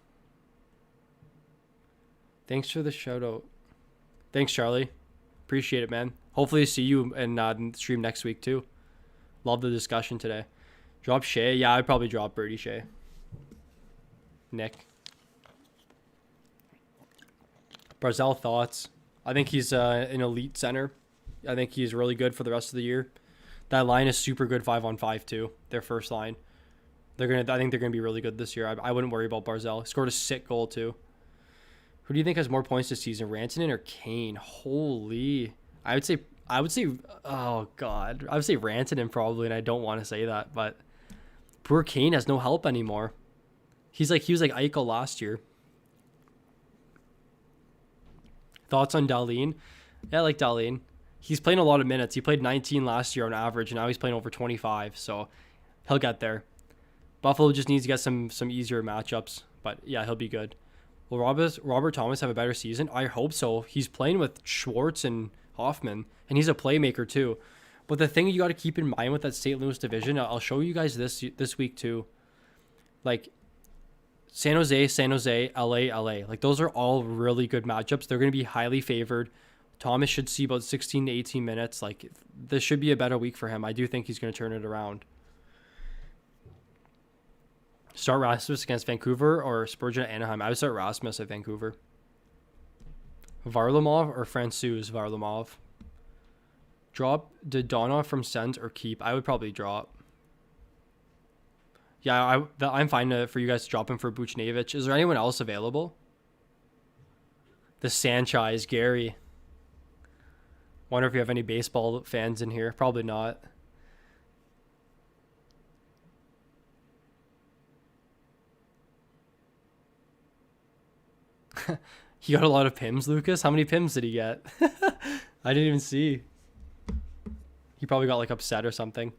Thanks for the shout out. Thanks, Charlie. Appreciate it, man. Hopefully see you in stream next week too. Love the discussion today. Drop Shea. Yeah, I'd probably drop Birdie Shea. Nick. Barzal thoughts. I think he's an elite center. I think he's really good for the rest of the year. That line is super good 5-on-5 too. Their first line. I think they're gonna be really good this year. I wouldn't worry about Barzal. Scored a sick goal too. Who do you think has more points this season, Rantanen or Kane? Holy, I would say. Oh God, I would say Rantanen probably, and I don't want to say that, but poor Kane has no help anymore. He was like Eichel last year. Thoughts on Dahlin? Yeah, I like Dahlin. He's playing a lot of minutes. He played 19 last year on average, and now he's playing over 25, so he'll get there. Buffalo just needs to get some easier matchups, but yeah, he'll be good. Will Robert Thomas have a better season? I hope so. He's playing with Schwartz and Hoffman, and he's a playmaker too. But the thing you got to keep in mind with that St. Louis division, I'll show you guys this week too. Like San Jose, LA. Like those are all really good matchups. They're going to be highly favored. Thomas should see about 16 to 18 minutes. Like this should be a better week for him. I do think he's going to turn it around. Start Rasmus against Vancouver or Spurgeon at Anaheim? I would start Rasmus at Vancouver. Varlamov or Francouz Varlamov? Drop Dodonov from Sens or keep? I would probably drop. Yeah, I'm fine for you guys to drop him for Buchnevich. Is there anyone else available? The Sanchez, Gary. Wonder if you have any baseball fans in here. Probably not. He got a lot of pims, Lucas. How many pims did he get? I didn't even see. He probably got like upset or something.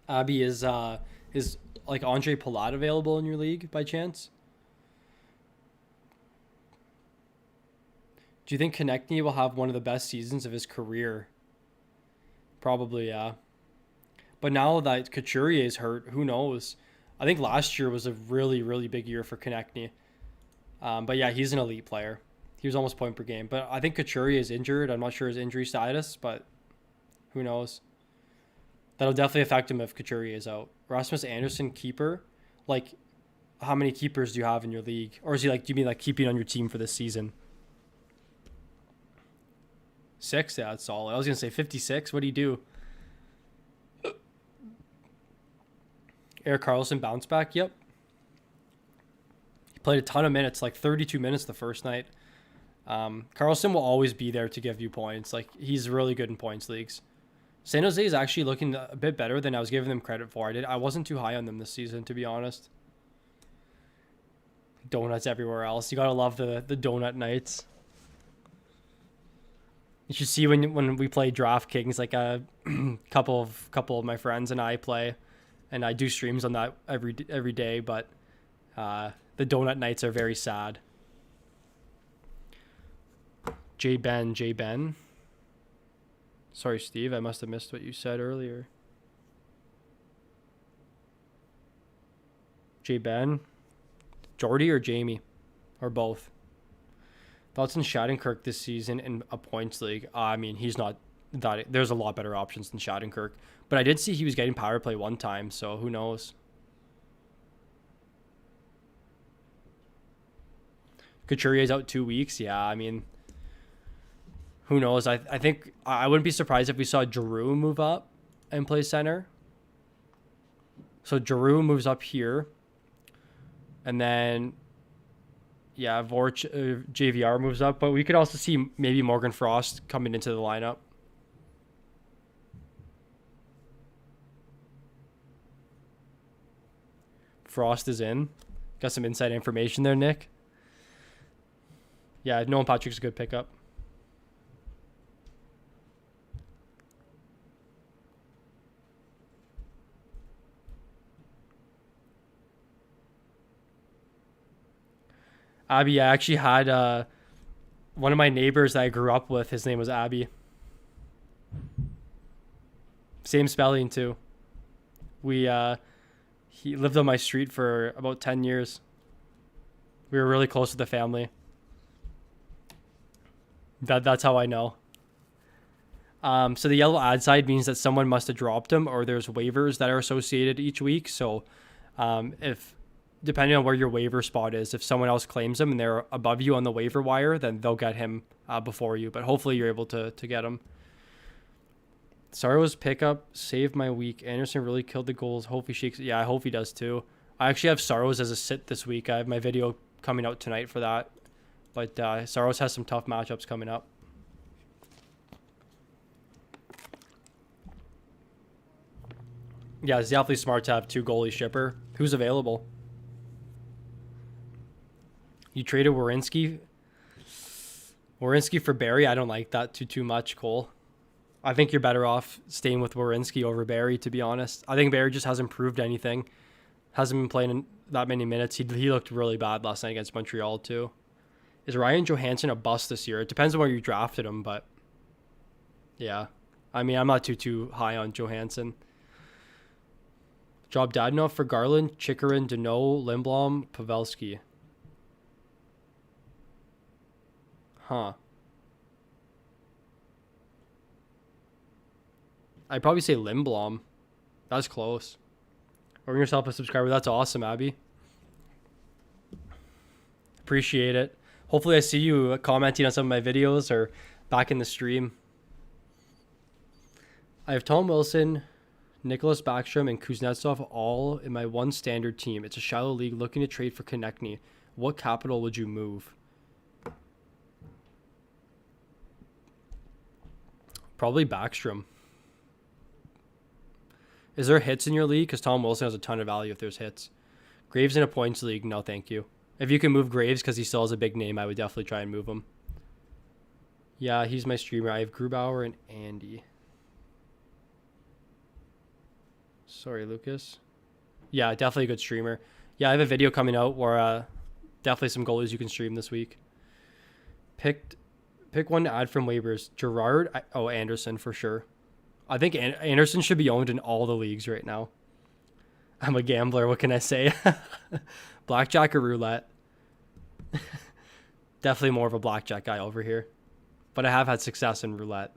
Abby, is like Andre Palat available in your league by chance? Do you think Konechny will have one of the best seasons of his career? Probably, yeah. But now that Couturier is hurt, who knows? I think last year was a really, really big year for Konechny. But yeah, he's an elite player. He was almost point per game. But I think Couturier is injured. I'm not sure his injury status, but who knows? That'll definitely affect him if Couturier is out. Rasmus Anderson, keeper. Like, how many keepers do you have in your league? Or is he like, do you mean like keeping on your team for this season? 6? Yeah, that's solid. I was going to say 56. What do you do? Erik Karlsson bounce back? Yep. He played a ton of minutes, like 32 minutes the first night. Karlsson will always be there to give you points. Like, he's really good in points leagues. San Jose is actually looking a bit better than I was giving them credit for. I wasn't too high on them this season, to be honest. Donuts everywhere else. You got to love the donut nights. You should see when we play DraftKings, like a couple of my friends and I play, and I do streams on that every day. But the donut nights are very sad. J Ben. Sorry, Steve. I must have missed what you said earlier. J Ben, Jordy or Jamie, or both. Thoughts on Shattenkirk this season in a points league? I mean, he's not that. There's a lot better options than Shattenkirk. But I did see he was getting power play one time, so who knows? Couturier's out 2 weeks. Yeah, I mean, who knows? I think I wouldn't be surprised if we saw Giroux move up and play center. So Giroux moves up here. And then, yeah, JVR moves up. But we could also see maybe Morgan Frost coming into the lineup. Frost is in. Got some inside information there, Nick. Yeah, Nolan Patrick's a good pickup. Abby, I actually had one of my neighbors that I grew up with. His name was Abby. Same spelling too. He lived on my street for about 10 years. We were really close to the family. That's how I know. So the yellow ad side means that someone must have dropped him, or there's waivers that are associated each week. So if depending on where your waiver spot is, if someone else claims him and they're above you on the waiver wire, then they'll get him before you. But hopefully you're able to get him. Saro's pickup saved my week. Anderson really killed the goals. Hope he shakes. Yeah, I hope he does too. I actually have Saros as a sit this week. I have my video coming out tonight for that. But Saros has some tough matchups coming up. Yeah, it's definitely smart to have 2 goalie shipper. Who's available? You traded Werenski for Barry. I don't like that too much, Cole. I think you're better off staying with Werenski over Barry, to be honest. I think Barry just hasn't proved anything. Hasn't been playing that many minutes. He looked really bad last night against Montreal, too. Is Ryan Johansson a bust this year? It depends on where you drafted him, but yeah. I mean, I'm not too high on Johansson. Drop Dadonov for Garland, Chikrin, Deneau, Lindblom, Pavelski. Huh. I'd probably say Lindblom. That's close. Earn yourself a subscriber. That's awesome, Abby. Appreciate it. Hopefully I see you commenting on some of my videos or back in the stream. I have Tom Wilson, Nicholas Backstrom, and Kuznetsov all in my one standard team. It's a shallow league looking to trade for Konechny. What capital would you move? Probably Backstrom. Is there hits in your league? Because Tom Wilson has a ton of value if there's hits. Graves in a points league? No, thank you. If you can move Graves because he still has a big name, I would definitely try and move him. Yeah, he's my streamer. I have Grubauer and Andy. Sorry, Lucas. Yeah, definitely a good streamer. Yeah, I have a video coming out where definitely some goalies you can stream this week. Pick one to add from waivers. Gerard. Anderson for sure. I think Anderson should be owned in all the leagues right now. I'm a gambler. What can I say? Blackjack or roulette? Definitely more of a blackjack guy over here. But I have had success in roulette.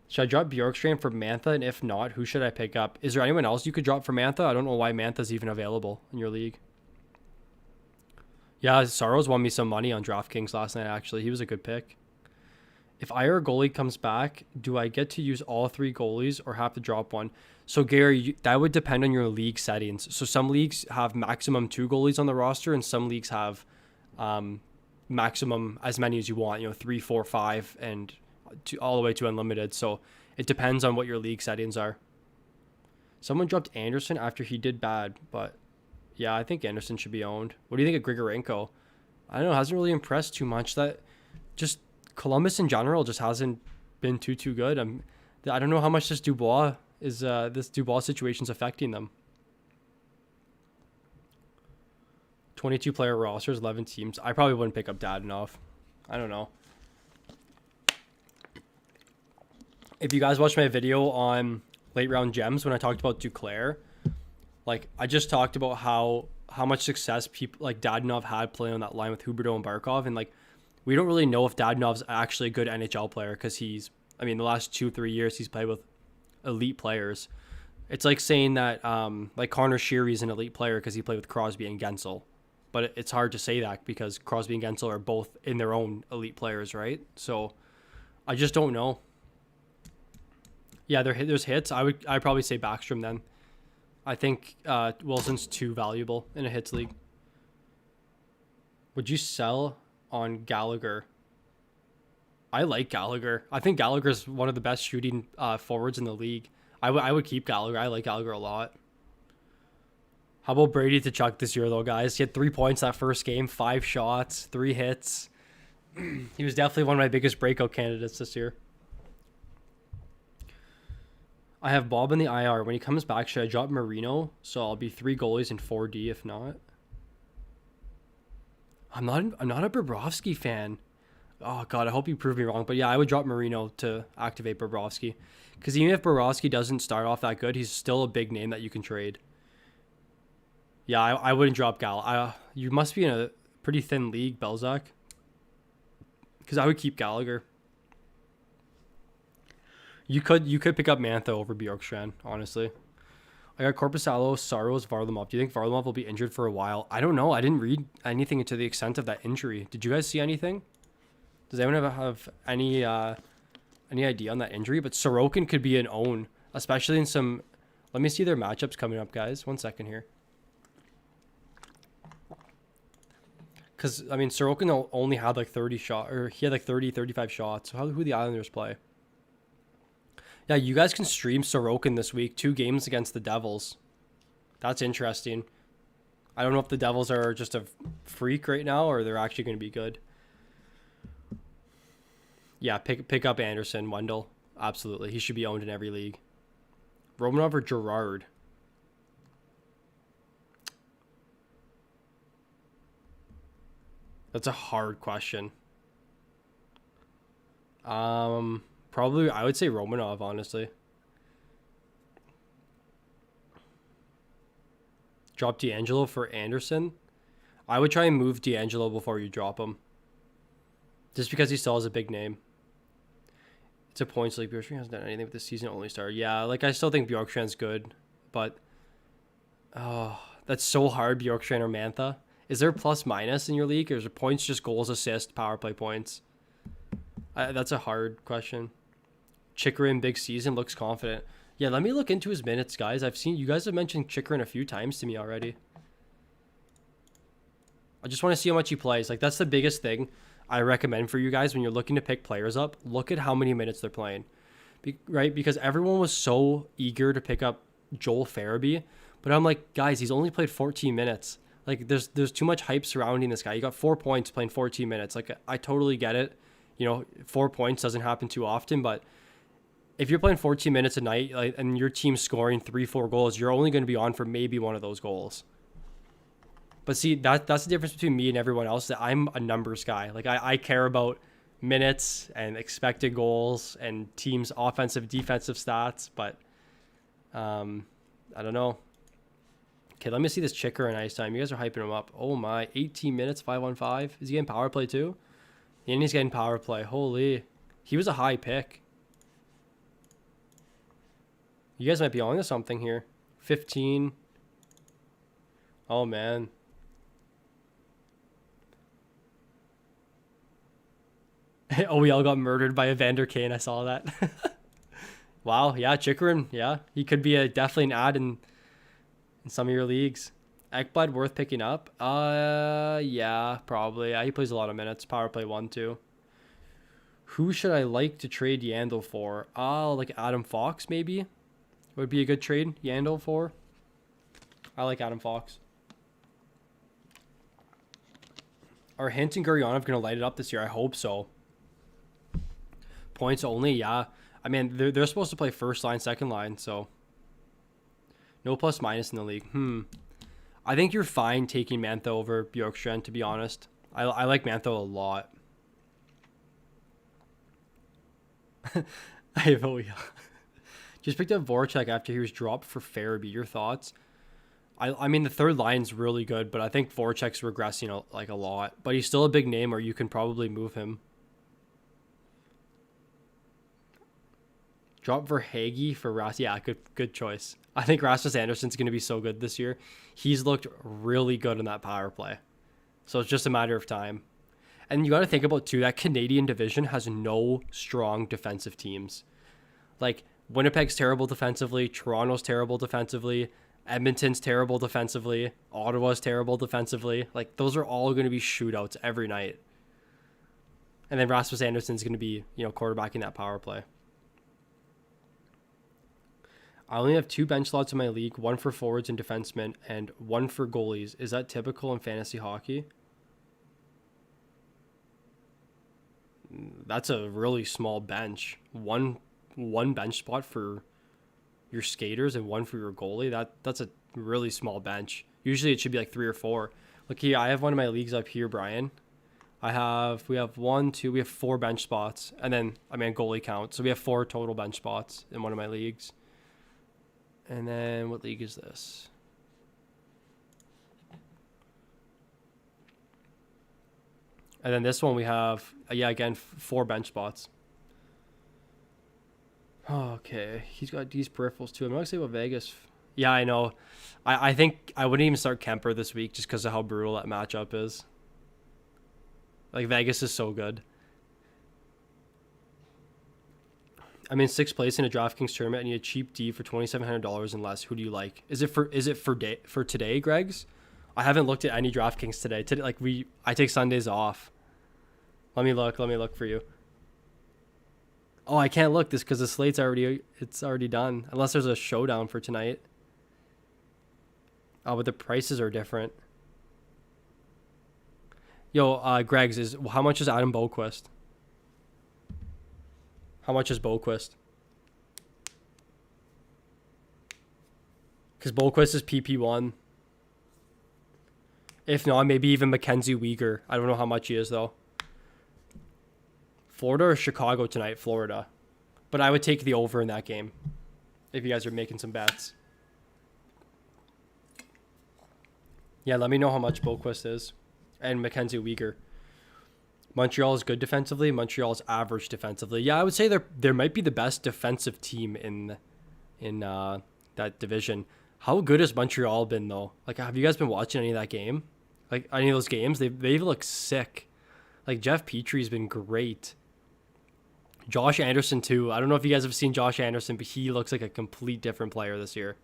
Should I drop Bjorkstrand for Mantha? And if not, who should I pick up? Is there anyone else you could drop for Mantha? I don't know why Mantha's even available in your league. Yeah, Saros won me some money on DraftKings last night, actually. He was a good pick. If either goalie comes back, do I get to use all three goalies or have to drop one? So, Gary, that would depend on your league settings. So, some leagues have maximum 2 goalies on the roster, and some leagues have maximum as many as you want, 3, 4, 5, and all the way to unlimited. So, it depends on what your league settings are. Someone dropped Anderson after he did bad, but yeah, I think Anderson should be owned. What do you think of Grigorenko? I don't know, hasn't really impressed too much. That just Columbus in general just hasn't been too good. I don't know how much this Dubois situation's affecting them. 22 player rosters, 11 teams. I probably wouldn't pick up Dadonov. I don't know. If you guys watched my video on late round gems when I talked about Duclair, like I just talked about how much success people like Dadonov had playing on that line with Huberdeau and Barkov, and like we don't really know if Dadonov's actually a good NHL player because the last 2-3 years he's played with elite players. It's like saying that like Connor Sheary's an elite player because he played with Crosby and Gensel. But it's hard to say that because Crosby and Gensel are both in their own elite players, right? So I just don't know. Yeah, there's hits. I'd probably say Backstrom then. I think Wilson's too valuable in a hits league. Would you sell on Gallagher? I like Gallagher. I think Gallagher's one of the best shooting forwards in the league. I would keep Gallagher. I like Gallagher a lot. How about Brady to Chuck this year, though, guys? He had 3 points that first game, 5 shots, 3 hits. He was definitely one of my biggest breakout candidates this year. I have Bob in the IR. When he comes back, should I drop Marino? So I'll be 3 goalies and 4D if not. I'm not a Bobrovsky fan. Oh, God, I hope you prove me wrong. But, yeah, I would drop Marino to activate Bobrovsky. Because even if Bobrovsky doesn't start off that good, he's still a big name that you can trade. Yeah, I wouldn't drop Gal. You must be in a pretty thin league, Belzak. Because I would keep Gallagher. You could pick up Mantha over Bjorkstrand, honestly. I got Korpisalo, Saros, Varlamov. Do you think Varlamov will be injured for a while? I don't know. I didn't read anything to the extent of that injury. Did you guys see anything? Does anyone have any idea on that injury? But Sorokin could be an own, especially in some... Let me see their matchups coming up, guys. 1 second here. Because, Sorokin only had like 30 shots, or he had like 30, 35 shots. So who the Islanders play? Yeah, you guys can stream Sorokin this week. 2 games against the Devils. That's interesting. I don't know if the Devils are just a freak right now or they're actually going to be good. Yeah, pick up Anderson, Wendell. Absolutely. He should be owned in every league. Romanov or Gerard? That's a hard question. Probably I would say Romanov, honestly. Drop D'Angelo for Anderson. I would try and move D'Angelo before you drop him. Just because he still has a big name. It's a points league. Bjorkstrand hasn't done anything with the season only started. Yeah, like I still think Bjorkstrand's good, but that's so hard. Bjorkstrand or Mantha. Is there plus minus in your league, or is it points just goals, assists, power play points? That's a hard question. Chikrin big season, looks confident. Yeah, let me look into his minutes, guys. I've seen you guys have mentioned Chikrin a few times to me already. I just want to see how much he plays. Like that's the biggest thing I recommend for you guys when you're looking to pick players up. Look at how many minutes they're playing, right? Because everyone was so eager to pick up Joel Farabee, but I'm like, guys, he's only played 14 minutes. Like there's too much hype surrounding this guy. He got 4 points playing 14 minutes. Like I totally get it. 4 points doesn't happen too often, but if you're playing 14 minutes a night and your team's scoring 3-4 goals, you're only going to be on for maybe one of those goals. But see, that's the difference between me and everyone else. That I'm a numbers guy. Like I care about minutes and expected goals and teams' offensive, defensive stats. But I don't know. Okay, let me see this Chicker in ice time. You guys are hyping him up. Oh my, 18 minutes, 5-on-5. Is he getting power play too? And he's getting power play. Holy, he was a high pick. You guys might be on to something here. 15. Oh man. Oh, we all got murdered by Evander Kane. I saw that. Wow. Yeah, Chikrin. Yeah, he could be definitely an ad in some of your leagues. Ekblad worth picking up? Yeah, probably. Yeah, he plays a lot of minutes. Power play 1, 2. Who should I like to trade Yandel for? Like Adam Fox maybe would be a good trade. Yandel for. I like Adam Fox. Are Hint and Gurionov going to light it up this year? I hope so. Points only, yeah. I mean, they're supposed to play first line, second line, so no plus minus in the league. I think you're fine taking Mantha over Bjorkstrand, to be honest. I like Mantha a lot. Just picked up Voracek after he was dropped for Farabee. Your thoughts? I mean, the third line's really good, but I think Voracek's regressing a lot. But he's still a big name, or you can probably move him. Drop Verhaeghe for Rasmus. Yeah, good choice. I think Rasmus Anderson's going to be so good this year. He's looked really good in that power play. So it's just a matter of time. And you got to think about, too, that Canadian division has no strong defensive teams. Like, Winnipeg's terrible defensively. Toronto's terrible defensively. Edmonton's terrible defensively. Ottawa's terrible defensively. Like, those are all going to be shootouts every night. And then Rasmus Anderson's going to be, quarterbacking that power play. I only have 2 bench slots in my league, 1 for forwards and defensemen, and 1 for goalies. Is that typical in fantasy hockey? That's a really small bench. One bench spot for your skaters and 1 for your goalie. That's a really small bench. Usually it should be like 3 or 4. Look here, I have one of my leagues up here, Brian. We have 4 bench spots, and then goalie count. So we have 4 total bench spots in one of my leagues. And then what league is this? And then this one we have, 4 bench spots. Okay, he's got these peripherals too. I'm not going to say about Vegas. Yeah, I know. I think I wouldn't even start Kemper this week just because of how brutal that matchup is. Like, Vegas is so good. I'm in 6th place in a DraftKings tournament. I need a cheap D for $2,700 and less. Who do you like? Is it for today, Greg's? I haven't looked at any DraftKings today. I take Sundays off. Let me look for you. Oh, I can't look this because the slate's already done. Unless there's a showdown for tonight. Oh, but the prices are different. Yo, Greg's is how much is Adam Boquist? How much is Boquist? Because Boquist is PP1. If not, maybe even Mackenzie Weegar. I don't know how much he is, though. Florida or Chicago tonight? Florida. But I would take the over in that game if you guys are making some bets. Yeah, let me know how much Boquist is. And Mackenzie Weegar. Montreal is good defensively. Montreal is average defensively. Yeah, I would say there might be the best defensive team in that division. How good has Montreal been, though? Like, have you guys been watching any of that game? Like, any of those games? They look sick. Like, Jeff Petry's been great. Josh Anderson, too. I don't know if you guys have seen Josh Anderson, but he looks like a complete different player this year.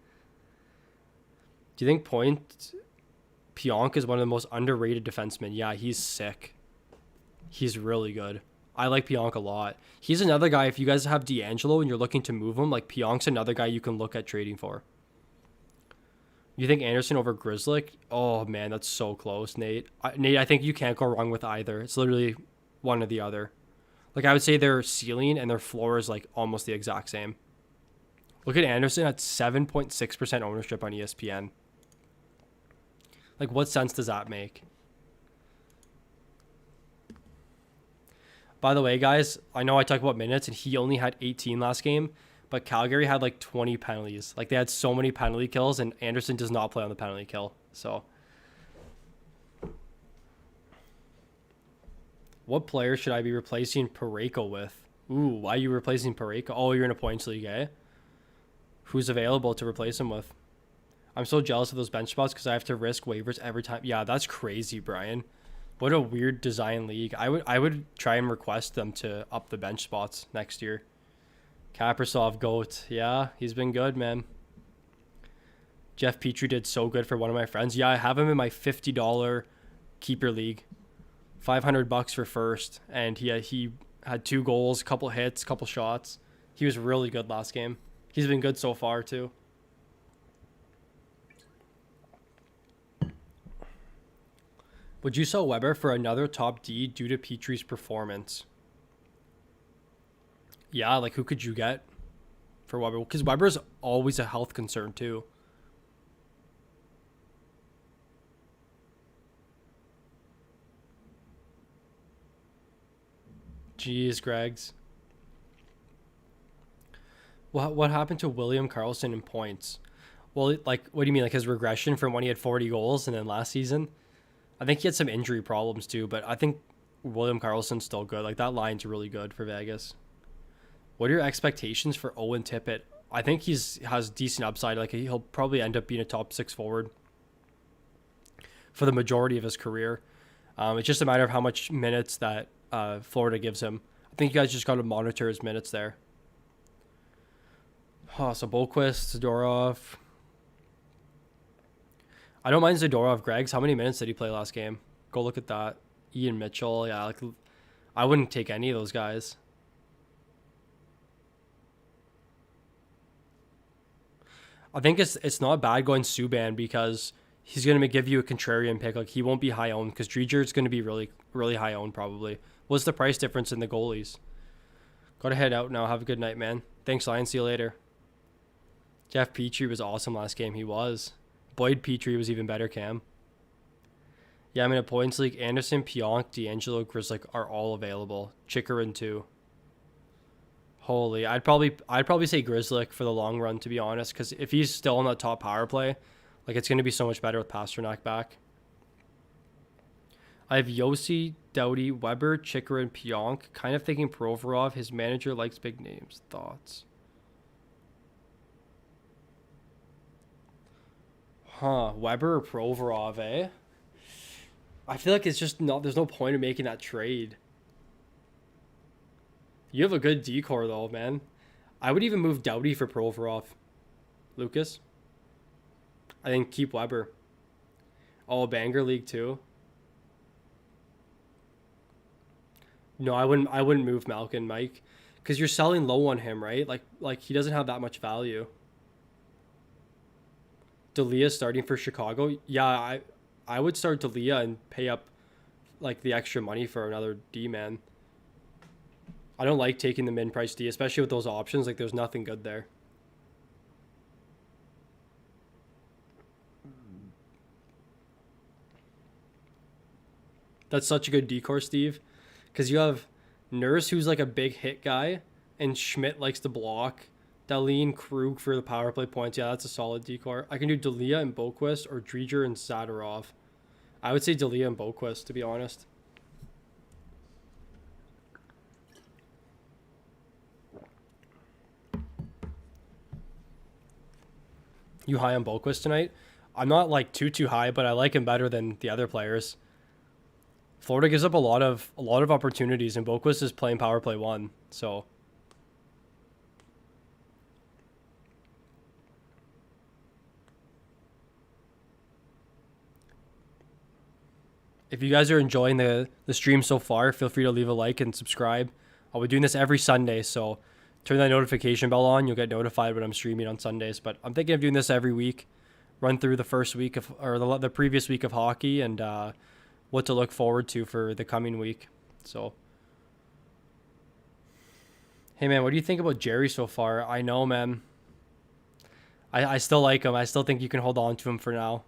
Do you think Pionk is one of the most underrated defensemen? Yeah, he's sick. He's really good. I like Pionk a lot. He's another guy, if you guys have D'Angelo and you're looking to move him, like, Pionk's another guy you can look at trading for. You think Anderson over Grzelcyk? Oh, man, that's so close, Nate. Nate, I think you can't go wrong with either. It's literally one or the other. Like, I would say their ceiling and their floor is, like, almost the exact same. Look at Anderson at 7.6% ownership on ESPN. Like, what sense does that make? By the way, guys, I know I talk about minutes, and he only had 18 last game, but Calgary had like 20 penalties. Like, they had so many penalty kills, and Anderson does not play on the penalty kill. So, what player should I be replacing Parayko with? Ooh, why are you replacing Parayko? Oh, you're in a points league, eh? Who's available to replace him with? I'm so jealous of those bench spots because I have to risk waivers every time. Yeah, that's crazy, Brian. What a weird design league. I would try and request them to up the bench spots next year. Kaprasov, GOAT. Yeah, he's been good, man. Jeff Petry did so good for one of my friends. Yeah, I have him in my $50 keeper league. $500 for first. And he had 2 goals, a couple hits, couple shots. He was really good last game. He's been good so far, too. Would you sell Weber for another top D due to Petry's performance? Yeah, like, who could you get for Weber? Because Weber's always a health concern, too. Jeez, Gregs. What happened to William Karlsson in points? Well, like, what do you mean? Like, his regression from when he had 40 goals and then last season? I think he had some injury problems too, but I think William Karlsson's still good. Like, that line's really good for Vegas. What are your expectations for Owen Tippett? I think has decent upside. Like, he'll probably end up being a top 6 forward for the majority of his career. It's just a matter of how much minutes that Florida gives him. I think you guys just got to monitor his minutes there. Oh, so Boquist, Zadorov. I don't mind Zadorov. Greg's, how many minutes did he play last game? Go look at that. Ian Mitchell. Yeah, like, I wouldn't take any of those guys. I think it's not bad going Subban because he's going to give you a contrarian pick. Like, he won't be high owned because Dreger's going to be really, really high owned probably. What's the price difference in the goalies? Gotta head out now. Have a good night, man. Thanks, Lion. See you later. Jeff Petry was awesome last game. He was. Boyd Petry was even better, Cam. Yeah, I'm in a points league. Anderson, Pionk, D'Angelo, Grzelcyk are all available. Chikrin too. Holy, I'd probably say Grzelcyk for the long run, to be honest, because if he's still on that top power play, like, it's going to be so much better with Pasternak back. I have Yossi, Doughty, Weber, Chikrin, Pionk. Kind of thinking Provorov. His manager likes big names. Thoughts? Weber or Provorov, eh? I feel like it's just not. There's no point in making that trade. You have a good decor though, man. I would even move Doughty for Provorov. Lucas. I think keep Weber. Oh, Banger League too. No, I wouldn't. I wouldn't move Malkin, Mike, because you're selling low on him, right? Like he doesn't have that much value. D'Elia starting for Chicago. Yeah, I would start D'Elia and pay up like the extra money for another D, man. I don't like taking the min price D, especially with those options. Like, there's nothing good there. That's such a good decor, Steve, because you have Nurse, who's like a big hit guy, and Schmidt likes to block. Dahlin, Krug for the power play points. Yeah, that's a solid decor. I can do Dalia and Boquist or Dreger and Sadarov. I would say Dalia and Boquist, to be honest. You high on Boquist tonight? I'm not like too high, but I like him better than the other players. Florida gives up a lot of opportunities, and Boquist is playing power play 1, so if you guys are enjoying the stream so far, feel free to leave a like and subscribe. I'll be doing this every Sunday, so turn that notification bell on. You'll get notified when I'm streaming on Sundays. But I'm thinking of doing this every week. Run through the first week of, or the previous week of hockey, and what to look forward to for the coming week. So, hey man, what do you think about Jerry so far? I know, man. I still like him. I still think you can hold on to him for now.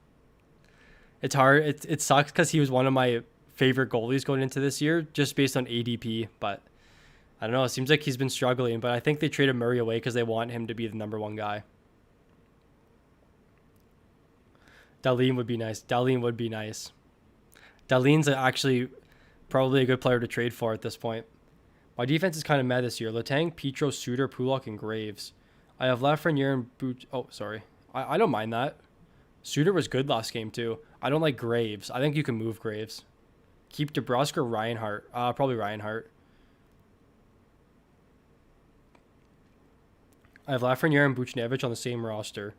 It's hard. It sucks because he was one of my favorite goalies going into this year, just based on ADP. But I don't know. It seems like he's been struggling. But I think they traded Murray away because they want him to be the number 1 guy. Dahlin would be nice. Dahlin's actually probably a good player to trade for at this point. My defense is kind of meh this year. Letang, Petro, Suter, Pulak, and Graves. I have Lafreniere and Boot. Oh, sorry. I don't mind that. Suter was good last game too. I don't like Graves. I think you can move Graves. Keep DeBrusk or Reinhart. Probably Reinhart. I have Lafreniere and Buchnevich on the same roster.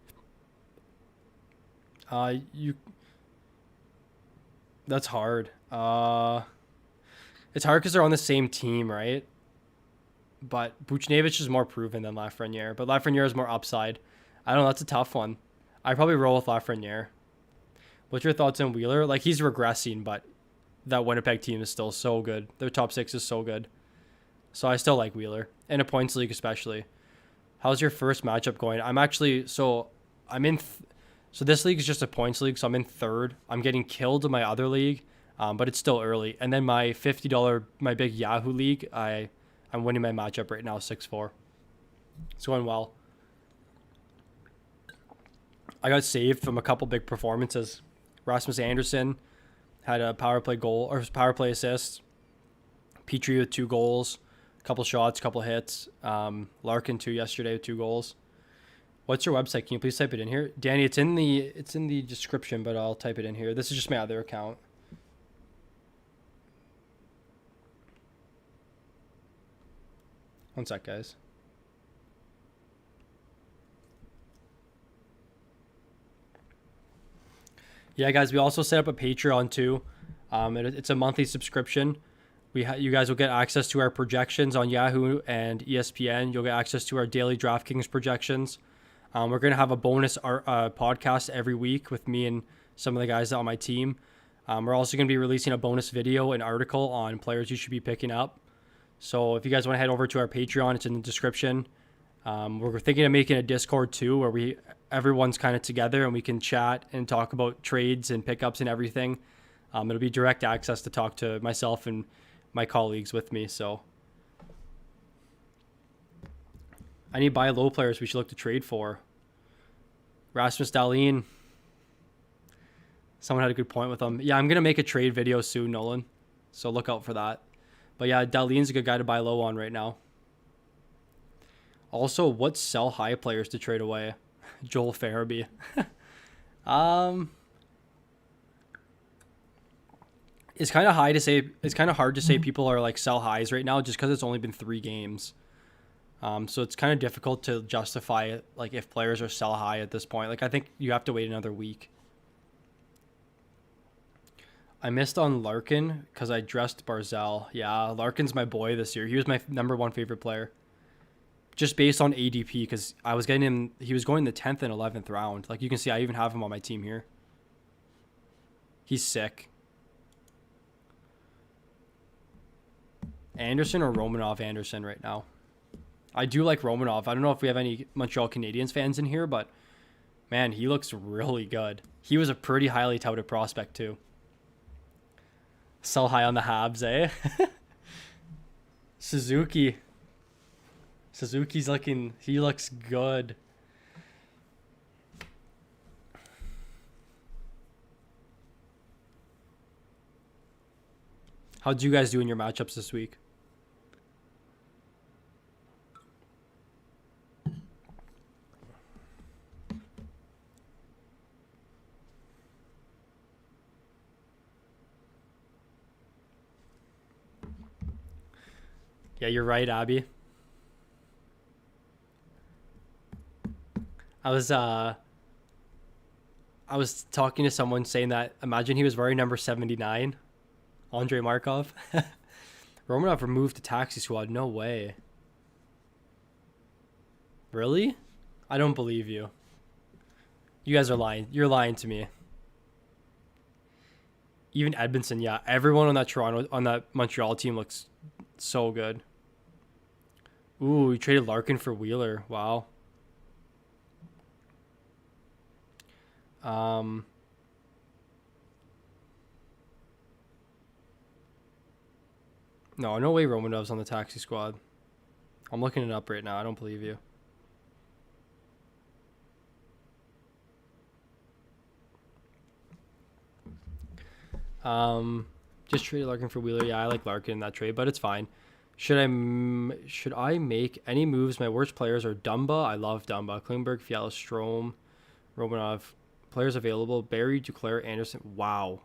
That's hard. It's hard because they're on the same team, right? But Buchnevich is more proven than Lafreniere. But Lafreniere is more upside. I don't know. That's a tough one. I'd probably roll with Lafreniere. What's your thoughts on Wheeler? Like, he's regressing, but that Winnipeg team is still so good. Their top 6 is so good. So I still like Wheeler. In a points league especially. How's your first matchup going? I'm actually... So this league is just a points league, so I'm in 3rd. I'm getting killed in my other league, but it's still early. And then my $50, my big Yahoo league, I'm winning my matchup right now, 6-4. It's going well. I got saved from a couple big performances. Rasmus Anderson had a power play goal, or power play assist. Petrie with 2 goals, a couple shots, couple hits. Larkin 2 yesterday with 2 goals. What's your website? Can you please type it in here? Danny, it's in the description, but I'll type it in here. This is just my other account. One sec, guys. Yeah, guys, we also set up a Patreon too. It's a monthly subscription. You guys will get access to our projections on Yahoo and ESPN. You'll get access to our daily DraftKings projections. We're going to have a bonus podcast every week with me and some of the guys on my team. We're also going to be releasing a bonus video and article on players you should be picking up. So if you guys want to head over to our Patreon, it's in the description. We're thinking of making a Discord too, where everyone's kind of together and we can chat and talk about trades and pickups and everything. It'll be direct access to talk to myself and my colleagues with me. So I need buy low players we should look to trade for. Rasmus Dahlin. Someone had a good point with him. Yeah, I'm going to make a trade video soon, Nolan. So look out for that. But yeah, Dahlin's a good guy to buy low on right now. Also, what sell high players to trade away? Joel Farabee. It's kind of hard to say people are like sell highs right now just because it's only been 3 games. So it's kind of difficult to justify it, like if players are sell high at this point. Like I think you have to wait another week. I missed on Larkin because I dressed Barzal. Yeah, Larkin's my boy this year. He was my number 1 favorite player. Just based on ADP, because I was getting him, he was going the 10th and 11th round. Like you can see, I even have him on my team here. He's sick. Anderson or Romanov Anderson right now. I do like Romanov. I don't know if we have any Montreal Canadiens fans in here, but man, he looks really good. He was a pretty highly touted prospect too. Sell high on the Habs, eh? Suzuki. Suzuki's looking, he looks good. How'd you guys do in your matchups this week? Yeah, you're right, Abby. I was talking to someone saying that imagine he was wearing number 79, Andrei Markov. Romanov removed the taxi squad. No way. Really? I don't believe you. You guys are lying. You're lying to me. Even Edmondson, yeah. Everyone on that Montreal team looks so good. Ooh, he traded Larkin for Wheeler. Wow. No way Romanov's on the taxi squad. I'm looking it up right now. I don't believe you. Just traded Larkin for Wheeler. Yeah, I like Larkin in that trade, but it's fine. Should I make any moves? My worst players are Dumba. I love Dumba. Klingberg, Fiala, Strome, Romanov. Players available: Barry, Duclair, Anderson. Wow.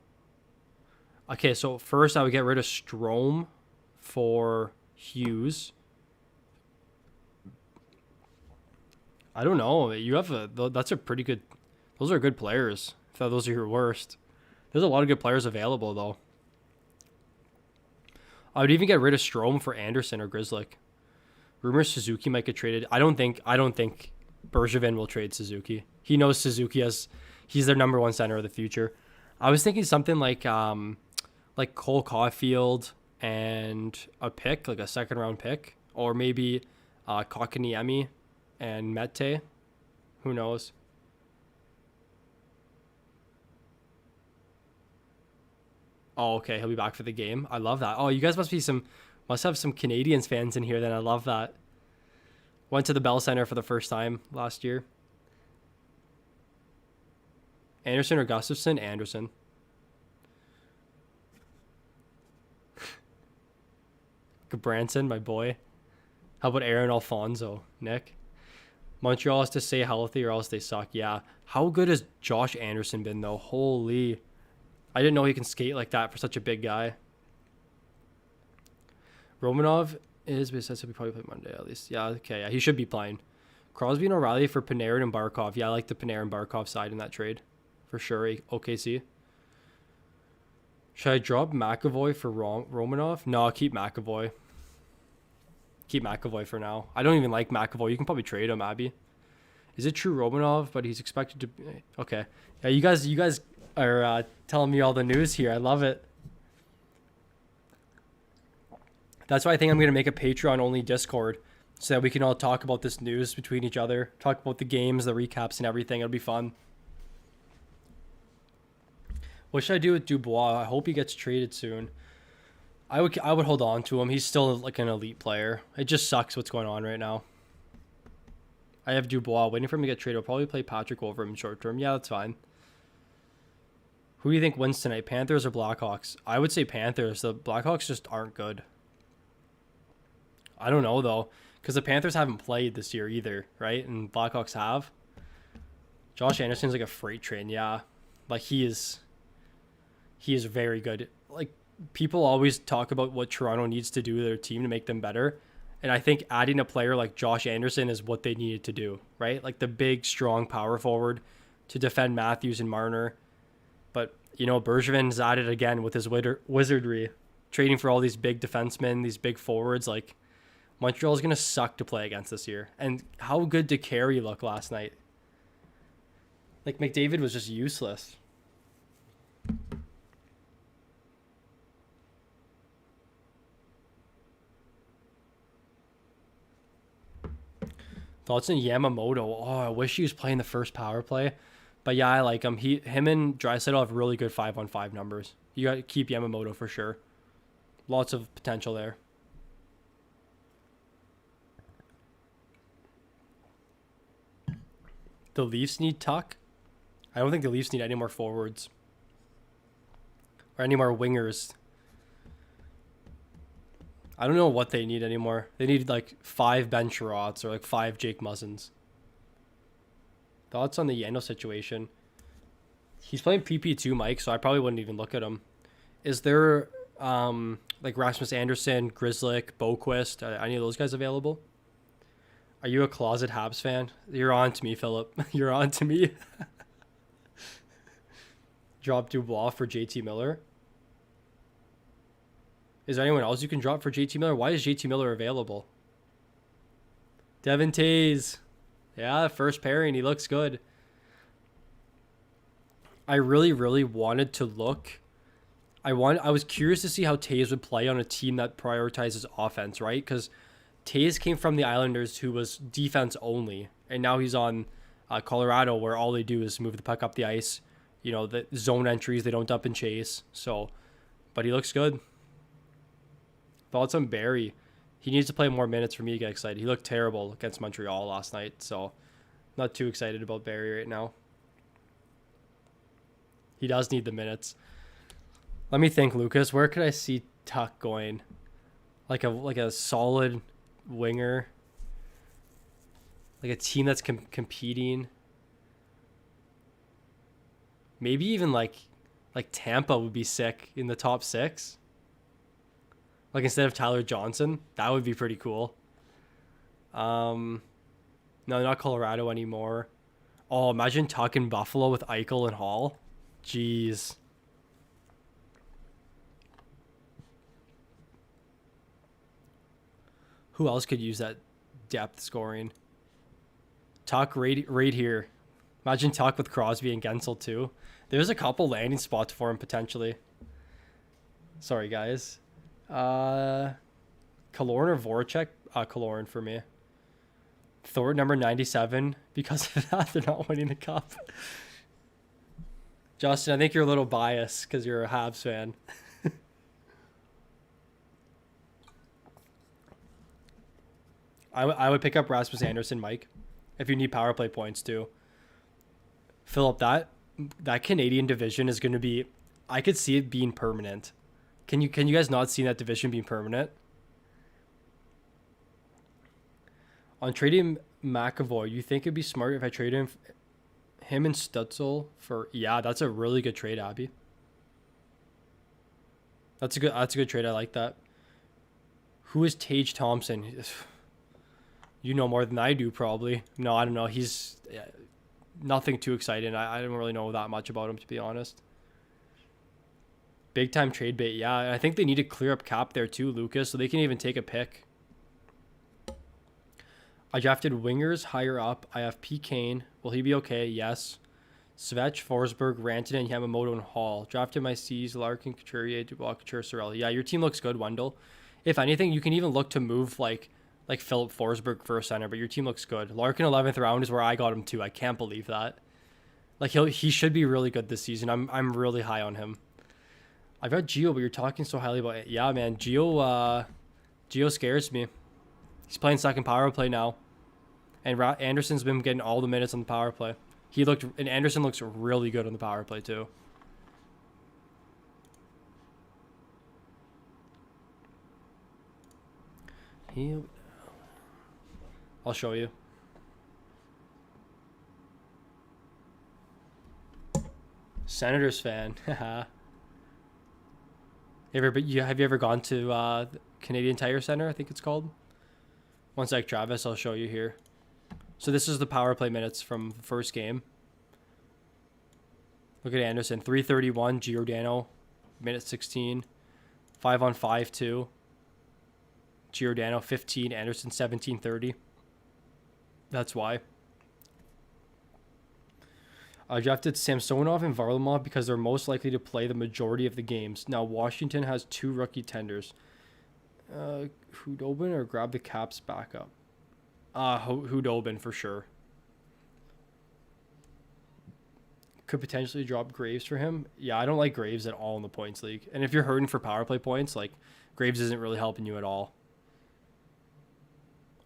Okay, so first I would get rid of Strome for Hughes. I don't know. You have that's a pretty good. Those are good players. If those are your worst. There's a lot of good players available though. I would even get rid of Strome for Anderson or Grzelcyk. Rumors Suzuki might get traded. I don't think Bergevin will trade Suzuki. He knows Suzuki he's their number one center of the future. I was thinking something like Cole Caulfield and a pick, like a second round pick, or maybe Kotkaniemi and Mete. Who knows? Oh, okay. He'll be back for the game. I love that. Oh, you guys must have some Canadiens fans in here then. I love that. Went to the Bell Center for the first time last year. Anderson or Gustafsson? Anderson. Branson, my boy. How about Aaron Alfonso? Nick? Montreal has to stay healthy or else they suck. Yeah. How good has Josh Anderson been, though? Holy. I didn't know he can skate like that for such a big guy. Romanov is, but it says he'll probably play Monday at least. Yeah, okay. Yeah, he should be playing. Crosby and O'Reilly for Panarin and Barkov. Yeah, I like the Panarin Barkov side in that trade. For sure. OKC. Should I drop McAvoy for Romanov? No, I'll keep McAvoy. Keep McAvoy for now. I don't even like McAvoy. You can probably trade him, Abby. Is it true Romanov, but he's expected to... Okay. Yeah, you guys are telling me all the news here. I love it. That's why I think I'm going to make a Patreon-only Discord so that we can all talk about this news between each other, talk about the games, the recaps, and everything. It'll be fun. What should I do with Dubois? I hope he gets traded soon. I would hold on to him. He's still like an elite player. It just sucks what's going on right now. I have Dubois waiting for him to get traded. I'll probably play Patrick over him short term. Yeah, that's fine. Who do you think wins tonight, Panthers or Blackhawks? I would say Panthers. The Blackhawks just aren't good. I don't know, though, because the Panthers haven't played this year either, right? And Blackhawks have. Josh Anderson's like a freight train, yeah. Like, he is very good. Like, people always talk about what Toronto needs to do to their team to make them better. And I think adding a player like Josh Anderson is what they needed to do, right? Like the big, strong power forward to defend Matthews and Marner. But, Bergevin's at it again with his wizardry, trading for all these big defensemen, these big forwards. Like, Montreal's going to suck to play against this year. And how good did Carey look last night? Like, McDavid was just useless. Thoughts on Yamamoto? Oh, I wish he was playing the first power play. But yeah, I like him. Him and Draisaitl have really good 5-on-5 numbers. You got to keep Yamamoto for sure. Lots of potential there. The Leafs need Tuck. I don't think the Leafs need any more forwards or any more wingers. I don't know what they need anymore. They need like 5 Ben Sherratts or like 5 Jake Muzzins. Thoughts on the Yandel situation? He's playing PP2, Mike, so I probably wouldn't even look at him. Is there like Rasmus Anderson, Grizzlick, Boquist, any of those guys available? Are you a closet Habs fan? You're on to me, Philip. You're on to me. Drop Dubois for JT Miller. Is there anyone else you can drop for JT Miller? Why is JT Miller available? Devin Tays. Yeah, first pairing. He looks good. I really, really wanted to look. I was curious to see how Tays would play on a team that prioritizes offense, right? Because Tays came from the Islanders, who was defense only, and now he's on Colorado, where all they do is move the puck up the ice. You know, the zone entries, they don't dump and chase. So, but he looks good. Thoughts on Barry? He needs to play more minutes for me to get excited. He looked terrible against Montreal last night, so not too excited about Barry right now. He does need the minutes. Let me think, Lucas. Where could I see Tuck going? Like a solid winger, like a team that's competing. Maybe even like Tampa would be sick in the top 6. Like instead of Tyler Johnson, that would be pretty cool. No, not Colorado anymore. Oh, imagine Tuck in Buffalo with Eichel and Hall. Jeez. Who else could use that depth scoring? Tuck right here. Imagine Tuck with Crosby and Gensel too. There's a couple landing spots for him potentially. Sorry, guys. Killorn or Voracek? Killorn for me. Thor number 97. Because of that, they're not winning the cup. Justin, I think you're a little biased because you're a Habs fan. I would pick up Rasmus Anderson, Mike, if you need power play points too. Philip, that Canadian division is going to be, I could see it being permanent. Can you guys not see that division being permanent? On trading McAvoy, you think it'd be smart if I trade him and Stutzel for? Yeah, that's a really good trade, Abby. That's a good trade. I like that. Who is Tage Thompson? You know more than I do, probably. No, I don't know. He's nothing too exciting. I don't really know that much about him, to be honest. Big time trade bait. Yeah, I think they need to clear up cap there too, Lucas, so they can even take a pick. I drafted wingers higher up. I have P. Kane. Will he be okay? Yes. Svech, Forsberg, Rantanen, Yamamoto, and Hall. Drafted my C's, Larkin, Couturier, Dubois, Couture, Sorelli. Yeah, your team looks good, Wendell. If anything, you can even look to move like Philip Forsberg for a center, but your team looks good. Larkin 11th round is where I got him too. I can't believe that. Like he should be really good this season. I'm really high on him. I've got Gio, but you're talking so highly about it. Yeah, man, Gio scares me. He's playing second power play now, and Anderson's been getting all the minutes on the power play. And Anderson looks really good on the power play too. I'll show you. Senators fan. Have you ever gone to Canadian Tire Center, I think it's called? One sec, Travis, I'll show you here. So this is the power play minutes from the first game. Look at Anderson, 331, Giordano, minute 16. 5-on-5 too. Giordano 15, Anderson 17:30. That's why. I drafted Samsonov and Varlamov because they're most likely to play the majority of the games. Now Washington has 2 rookie tenders. Hudobin or grab the Caps backup. Hudobin for sure. Could potentially drop Graves for him. Yeah, I don't like Graves at all in the points league. And if you're hurting for power play points, like Graves isn't really helping you at all.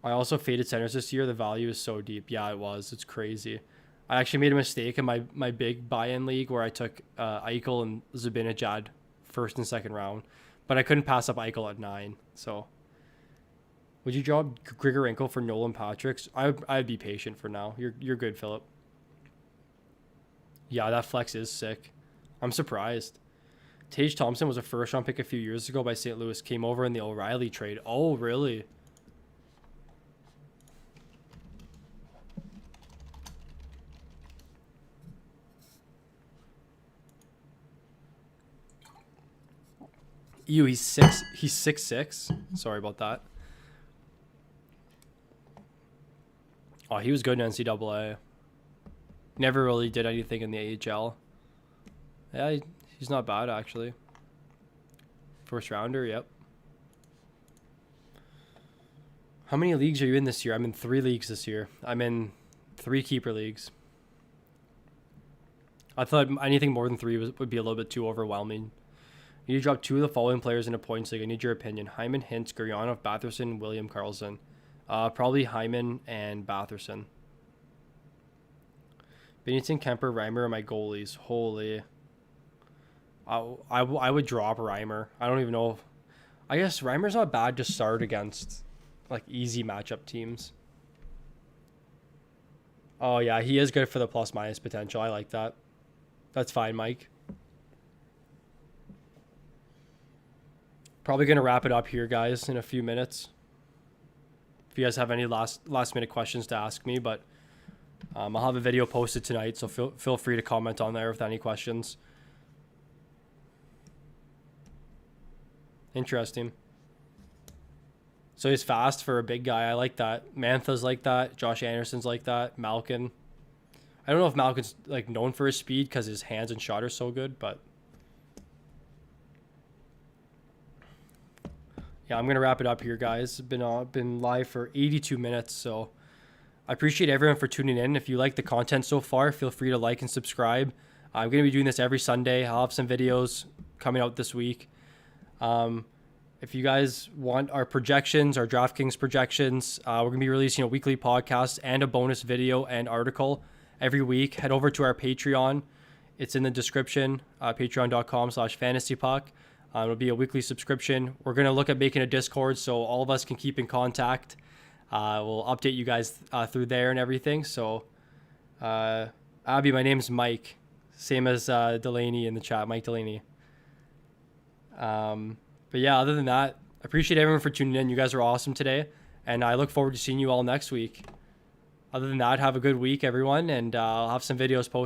I also faded centers this year. The value is so deep. Yeah, it was. It's crazy. I actually made a mistake in my big buy-in league where I took Eichel and Zibanejad first and second round, but I couldn't pass up Eichel at 9. So, would you drop Grigorenko for Nolan Patricks? I'd be patient for now. You're good, Philip. Yeah, that flex is sick. I'm surprised. Tage Thompson was a first-round pick a few years ago by St. Louis. Came over in the O'Reilly trade. Oh, really? Ew, he's 6'6". Sorry about that. Oh, he was good in NCAA. Never really did anything in the AHL. Yeah, he's not bad actually. First rounder, yep. How many leagues are you in this year? I'm in 3 leagues this year. I'm in 3 keeper leagues. I thought anything more than 3 would be a little bit too overwhelming. You need to drop 2 of the following players in a points league. I need your opinion. Hyman, Hintz, Guryanov, Batherson, William Karlsson. Probably Hyman and Batherson. Bennington, Kemper, Reimer are my goalies. Holy. I would drop Reimer. I don't even know. I guess Reimer's not bad to start against like easy matchup teams. Oh yeah, he is good for the plus minus potential. I like that. That's fine, Mike. Probably going to wrap it up here, guys, in a few minutes. If you guys have any last minute questions to ask me, but I'll have a video posted tonight, so feel free to comment on there with any questions. Interesting. So he's fast for a big guy. I like that. Mantha's like that. Josh Anderson's like that. Malkin. I don't know if Malkin's like known for his speed because his hands and shot are so good, but yeah, I'm gonna wrap it up here, guys. Been live for 82 minutes, so I appreciate everyone for tuning in. If you like the content so far, feel free to like and subscribe. I'm gonna be doing this every Sunday. I'll have some videos coming out this week. If you guys want our projections, our DraftKings projections, we're going to be releasing a weekly podcast and a bonus video and article every week. Head over to our Patreon. It's in the description, patreon.com/fantasypuck. It'll be a weekly subscription. We're going to look at making a Discord so all of us can keep in contact. We'll update you guys through there and everything. So, Abby, my name's Mike. Same as Delaney in the chat, Mike Delaney. But yeah, other than that, I appreciate everyone for tuning in. You guys are awesome today, and I look forward to seeing you all next week. Other than that, have a good week, everyone, and I'll have some videos posted.